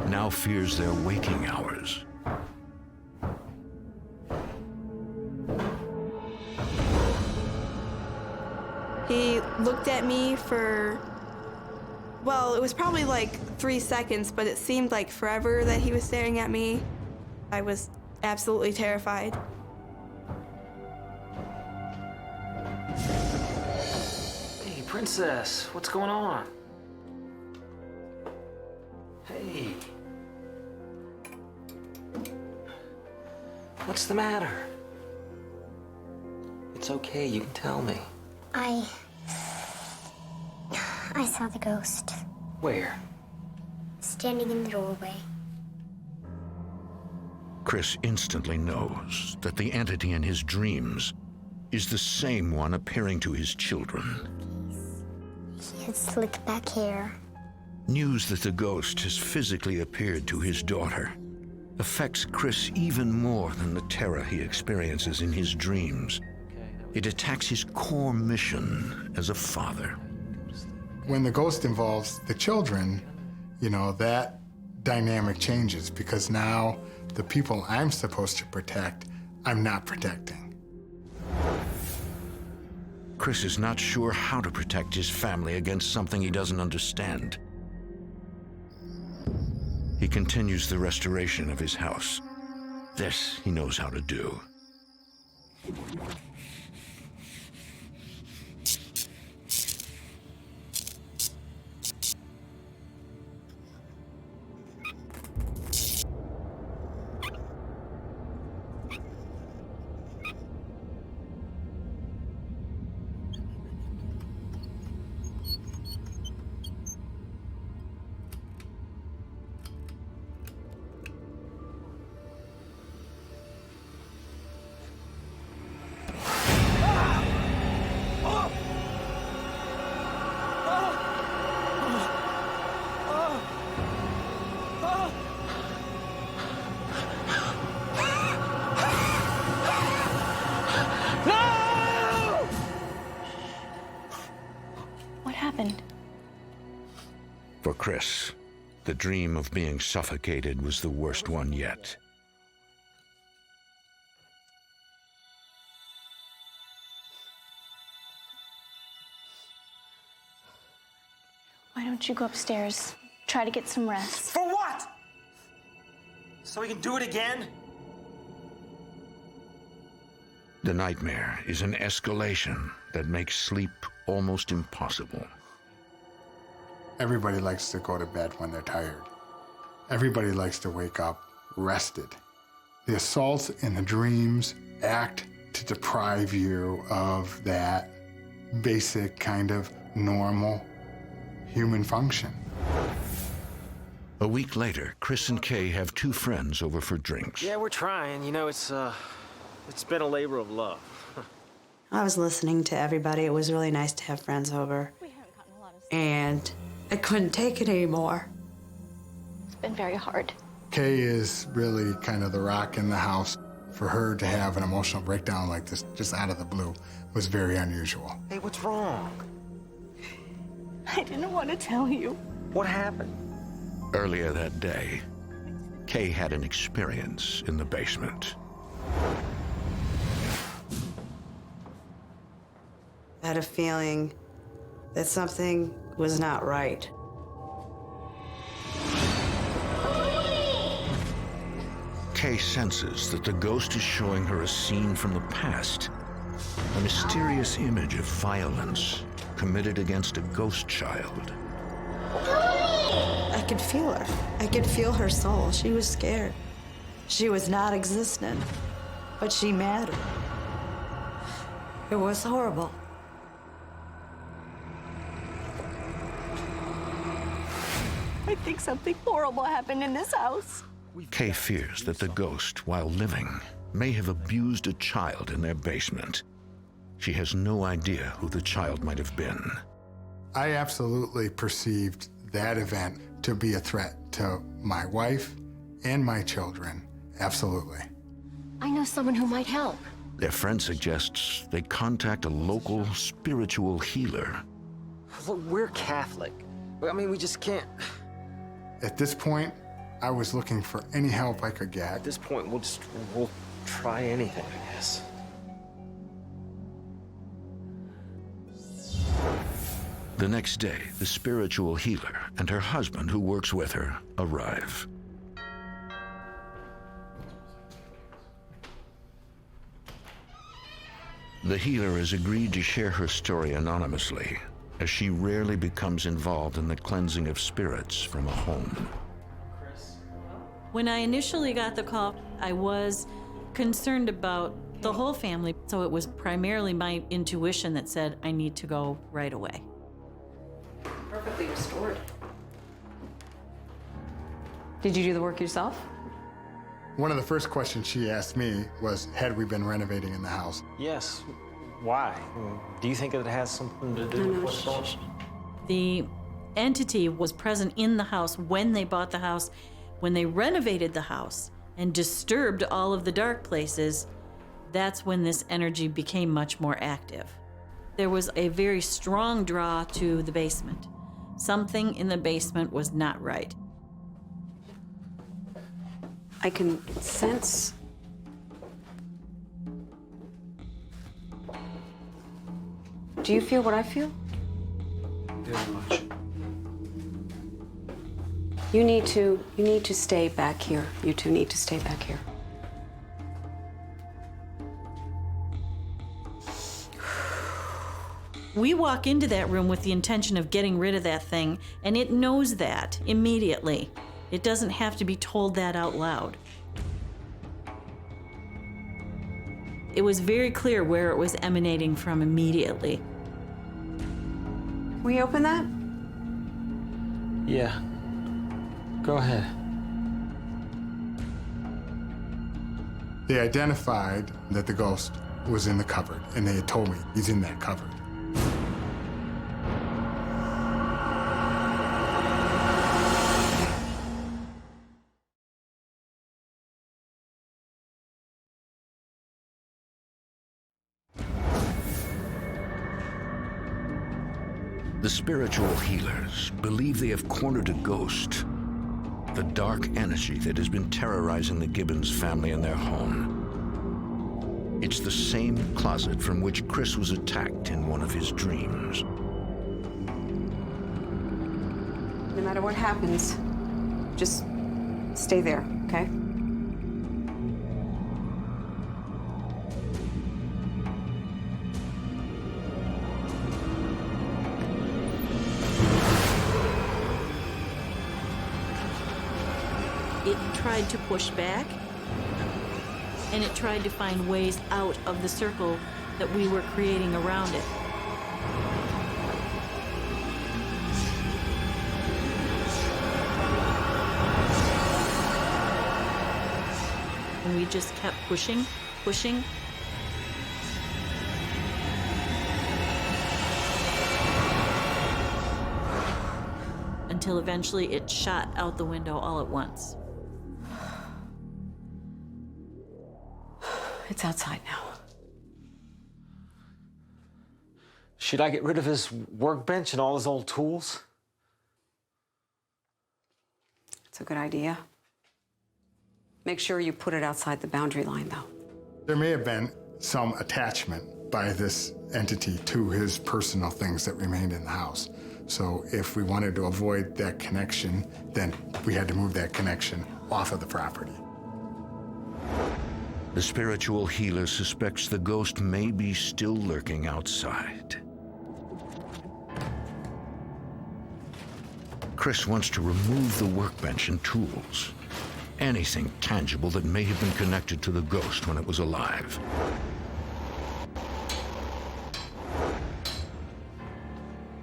now fears their waking hours. He looked at me for, well, it was probably like 3 seconds, but it seemed like forever that he was staring at me. I was absolutely terrified. Hey, princess, what's going on? Hey. What's the matter? It's okay, you can tell me. I saw the ghost. Where? Standing in the doorway. Chris instantly knows that the entity in his dreams is the same one appearing to his children. He had slicked back hair. News that the ghost has physically appeared to his daughter affects Chris even more than the terror he experiences in his dreams. It attacks his core mission as a father. When the ghost involves the children, that dynamic changes because now the people I'm supposed to protect, I'm not protecting. Chris is not sure how to protect his family against something he doesn't understand. He continues the restoration of his house. This he knows how to do. Chris, the dream of being suffocated was the worst one yet. Why don't you go upstairs? Try to get some rest. For what? So we can do it again? The nightmare is an escalation that makes sleep almost impossible. Everybody likes to go to bed when they're tired. Everybody likes to wake up rested. The assaults and the dreams act to deprive you of that basic kind of normal human function. A week later, Chris and Kay have two friends over for drinks. Yeah, we're trying. You know, it's been a labor of love. I was listening to everybody. It was really nice to have friends over. And I couldn't take it anymore. It's been very hard. Kay is really kind of the rock in the house. For her to have an emotional breakdown like this, just out of the blue, was very unusual. Hey, what's wrong? I didn't want to tell you. What happened? Earlier that day, Kay had an experience in the basement. I had a feeling that something was not right. Kay senses that the ghost is showing her a scene from the past, a mysterious image of violence committed against a ghost child. I could feel her. I could feel her soul. She was scared. She was not existent, but she mattered. It was horrible. I think something horrible happened in this house. Kay fears that the ghost, while living, may have abused a child in their basement. She has no idea who the child might have been. I absolutely perceived that event to be a threat to my wife and my children. Absolutely. I know someone who might help. Their friend suggests they contact a local spiritual healer. Look, we're Catholic. I mean, we just can't. At this point, I was looking for any help I could get. At this point, we'll try anything, I guess. The next day, the spiritual healer and her husband, who works with her, arrive. The healer has agreed to share her story anonymously, as she rarely becomes involved in the cleansing of spirits from a home. When I initially got the call, I was concerned about the whole family, so it was primarily my intuition that said I need to go right away. Perfectly restored. Did you do the work yourself? One of the first questions she asked me was, had we been renovating in the house? Yes. Why? Do you think it has something to do with what's going on? The entity was present in the house when they bought the house. When they renovated the house and disturbed all of the dark places, that's when this energy became much more active. There was a very strong draw to the basement. Something in the basement was not right. I can sense. Do you feel what I feel? Very much. You need to stay back here. You two need to stay back here. We walk into that room with the intention of getting rid of that thing, and it knows that immediately. It doesn't have to be told that out loud. It was very clear where it was emanating from immediately. Can we open that? Yeah. Go ahead. They identified that the ghost was in the cupboard, and they had told me he's in that cupboard. The spiritual healers believe they have cornered a ghost, the dark energy that has been terrorizing the Gibbons family in their home. It's the same closet from which Chris was attacked in one of his dreams. No matter what happens, just stay there, okay? It tried to push back, and it tried to find ways out of the circle that we were creating around it. And we just kept pushing, pushing. Until eventually it shot out the window all at once. It's outside now. Should I get rid of his workbench and all his old tools? It's a good idea. Make sure you put it outside the boundary line, though. There may have been some attachment by this entity to his personal things that remained in the house. So if we wanted to avoid that connection, then we had to move that connection off of the property. The spiritual healer suspects the ghost may be still lurking outside. Chris wants to remove the workbench and tools. Anything tangible that may have been connected to the ghost when it was alive.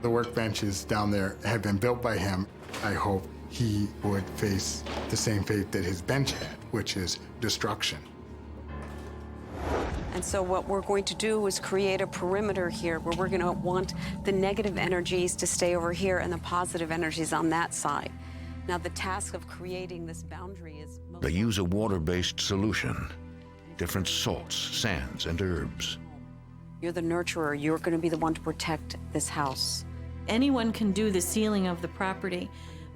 The workbenches down there had been built by him. I hope he would face the same fate that his bench had, which is destruction. And so what we're going to do is create a perimeter here where we're going to want the negative energies to stay over here and the positive energies on that side. Now, the task of creating this boundary is... They use a water-based solution. Different salts, sands, and herbs. You're the nurturer. You're going to be the one to protect this house. Anyone can do the sealing of the property,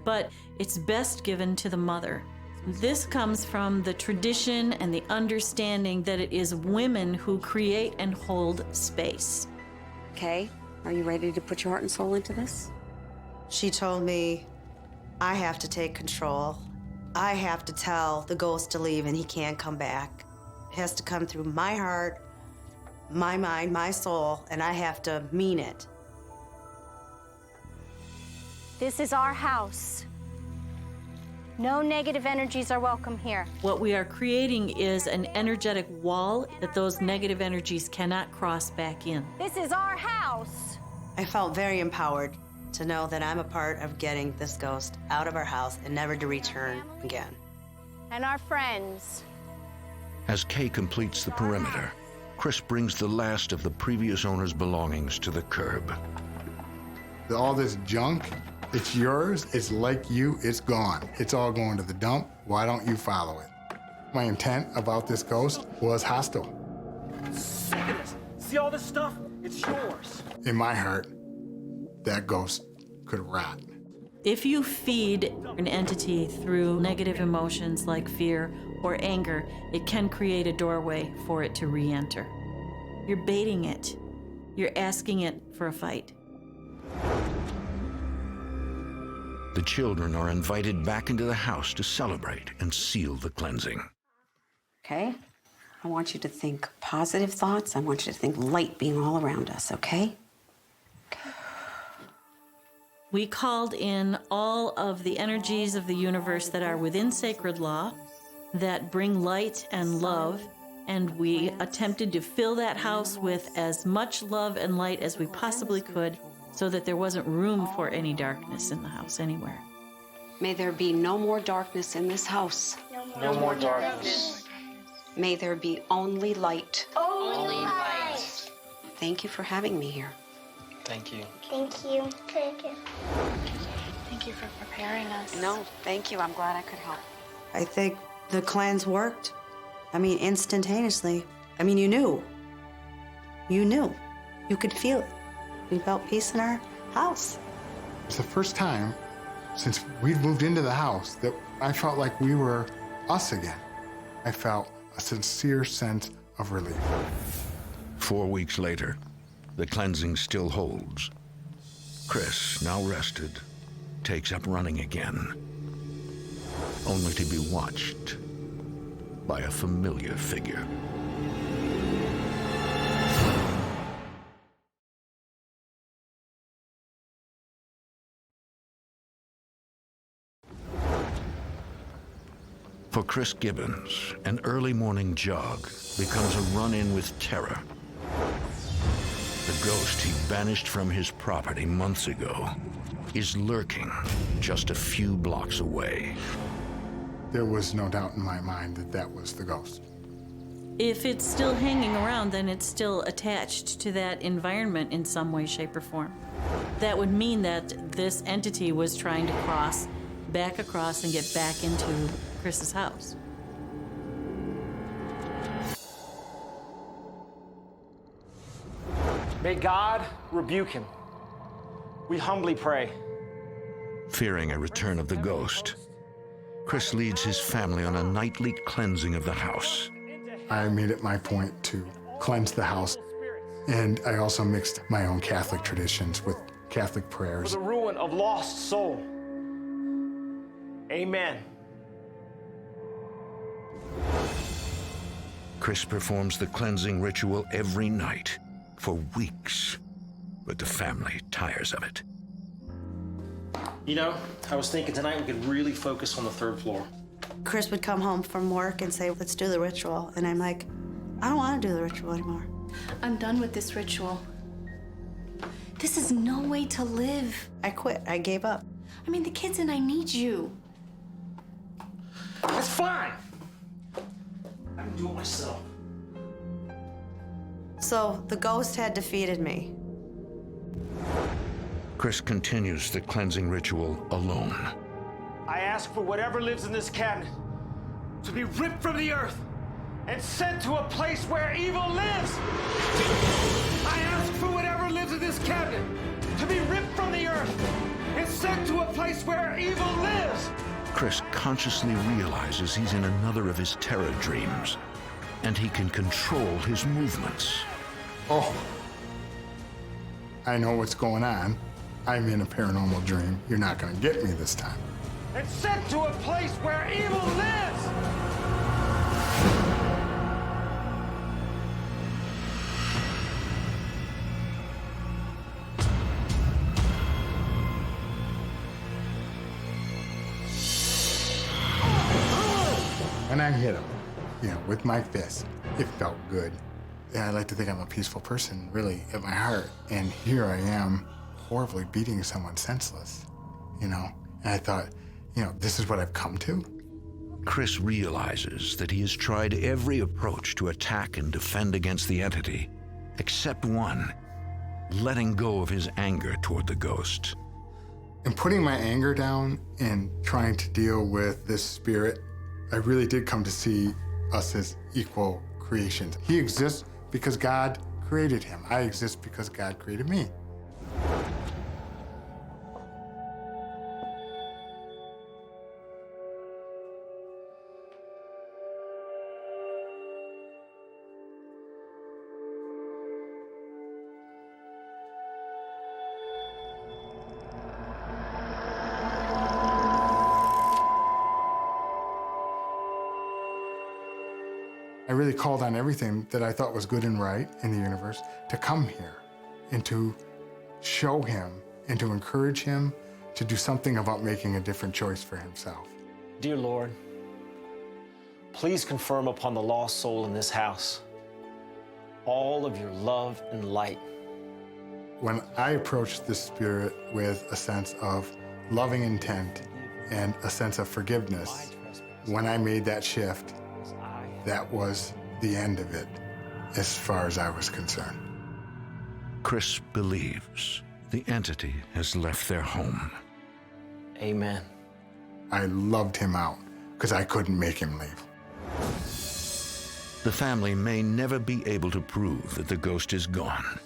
but it's best given to the mother. This comes from the tradition and the understanding that it is women who create and hold space. Okay, are you ready to put your heart and soul into this? She told me I have to take control. I have to tell the ghost to leave and he can't come back. It has to come through my heart, my mind, my soul, and I have to mean it. This is our house. No negative energies are welcome here. What we are creating is an energetic wall that those negative energies cannot cross back in. This is our house. I felt very empowered to know that I'm a part of getting this ghost out of our house and never to return again. And our friends. As Kay completes the perimeter, Chris brings the last of the previous owner's belongings to the curb. All this junk, it's yours, it's like you, it's gone. It's all going to the dump. Why don't you follow it? My intent about this ghost was hostile. Sick of this. See all this stuff? It's yours. In my heart, that ghost could rot. If you feed an entity through negative emotions like fear or anger, it can create a doorway for it to re-enter. You're baiting it. You're asking it for a fight. The children are invited back into the house to celebrate and seal the cleansing. Okay? I want you to think positive thoughts. I want you to think light being all around us, okay? We called in all of the energies of the universe that are within sacred law, that bring light and love, and we attempted to fill that house with as much love and light as we possibly could so that there wasn't room for any darkness in the house anywhere. May there be no more darkness in this house. No more darkness. May there be only light. Only light. Thank you for having me here. Thank you. Thank you. Thank you. Thank you for preparing us. No, thank you. I'm glad I could help. I think the cleanse worked. I mean, instantaneously. I mean, you knew. You knew. You could feel it. We felt peace in our house. It's the first time since we'd moved into the house that I felt like we were us again. I felt a sincere sense of relief. 4 weeks later, the cleansing still holds. Chris, now rested, takes up running again, only to be watched by a familiar figure. For Chris Gibbons, an early morning jog becomes a run-in with terror. The ghost he banished from his property months ago is lurking just a few blocks away. There was no doubt in my mind that that was the ghost. If it's still hanging around, then it's still attached to that environment in some way, shape, or form. That would mean that this entity was trying to cross back across and get back into Chris's house. May God rebuke him. We humbly pray. Fearing a return of the ghost, Chris leads his family on a nightly cleansing of the house. I made it my point to cleanse the house, and I also mixed my own Catholic traditions with Catholic prayers. For the ruin of lost soul. Amen. Chris performs the cleansing ritual every night for weeks, but the family tires of it. You know, I was thinking tonight we could really focus on the 3rd floor. Chris would come home from work and say, let's do the ritual. And I'm like, I don't want to do the ritual anymore. I'm done with this ritual. This is no way to live. I quit. I gave up. I mean, the kids and I need you. That's fine. I can do it myself. So the ghost had defeated me. Chris continues the cleansing ritual alone. I ask for whatever lives in this cabinet to be ripped from the earth and sent to a place where evil lives. I ask for whatever lives in this cabinet to be ripped from the earth and sent to a place where evil lives. Chris consciously realizes he's in another of his terror dreams, and he can control his movements. Oh, I know what's going on. I'm in a paranormal dream. You're not going to get me this time. And sent to a place where evil lives. And I hit him, with my fist. It felt good. Yeah, I like to think I'm a peaceful person, really, at my heart. And here I am, horribly beating someone senseless, And I thought, this is what I've come to. Chris realizes that he has tried every approach to attack and defend against the entity, except one, letting go of his anger toward the ghost. In putting my anger down and trying to deal with this spirit, I really did come to see us as equal creations. He exists because God created him. I exist because God created me. I really called on everything that I thought was good and right in the universe to come here and to show him and to encourage him to do something about making a different choice for himself. Dear Lord, please confirm upon the lost soul in this house all of your love and light. When I approached this spirit with a sense of loving intent and a sense of forgiveness, when I made that shift, that was the end of it, as far as I was concerned. Chris believes the entity has left their home. Amen. I loved him out because I couldn't make him leave. The family may never be able to prove that the ghost is gone.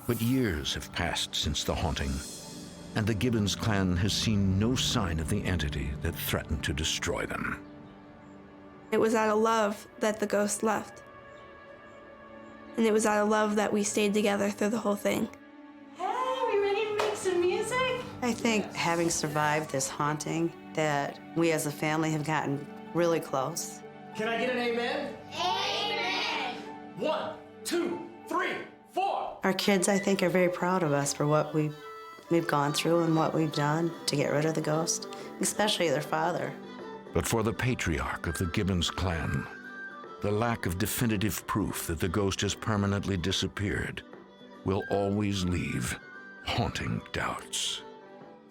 But years have passed since the haunting, and the Gibbons clan has seen no sign of the entity that threatened to destroy them. It was out of love that the ghost left. And it was out of love that we stayed together through the whole thing. Hey, we ready to make some music? I think having survived this haunting, that we as a family have gotten really close. Can I get an amen? Amen! 1, 2, 3, 4. Our kids, I think, are very proud of us for what we've gone through and what we've done to get rid of the ghost, especially their father. But for the patriarch of the Gibbons clan, the lack of definitive proof that the ghost has permanently disappeared will always leave haunting doubts.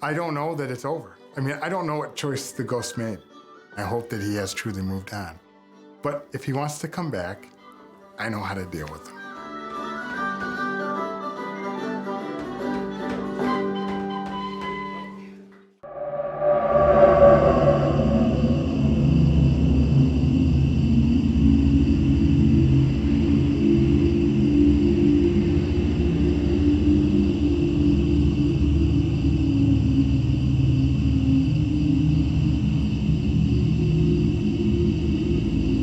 I don't know that it's over. I mean, I don't know what choice the ghost made. I hope that he has truly moved on. But if he wants to come back, I know how to deal with him.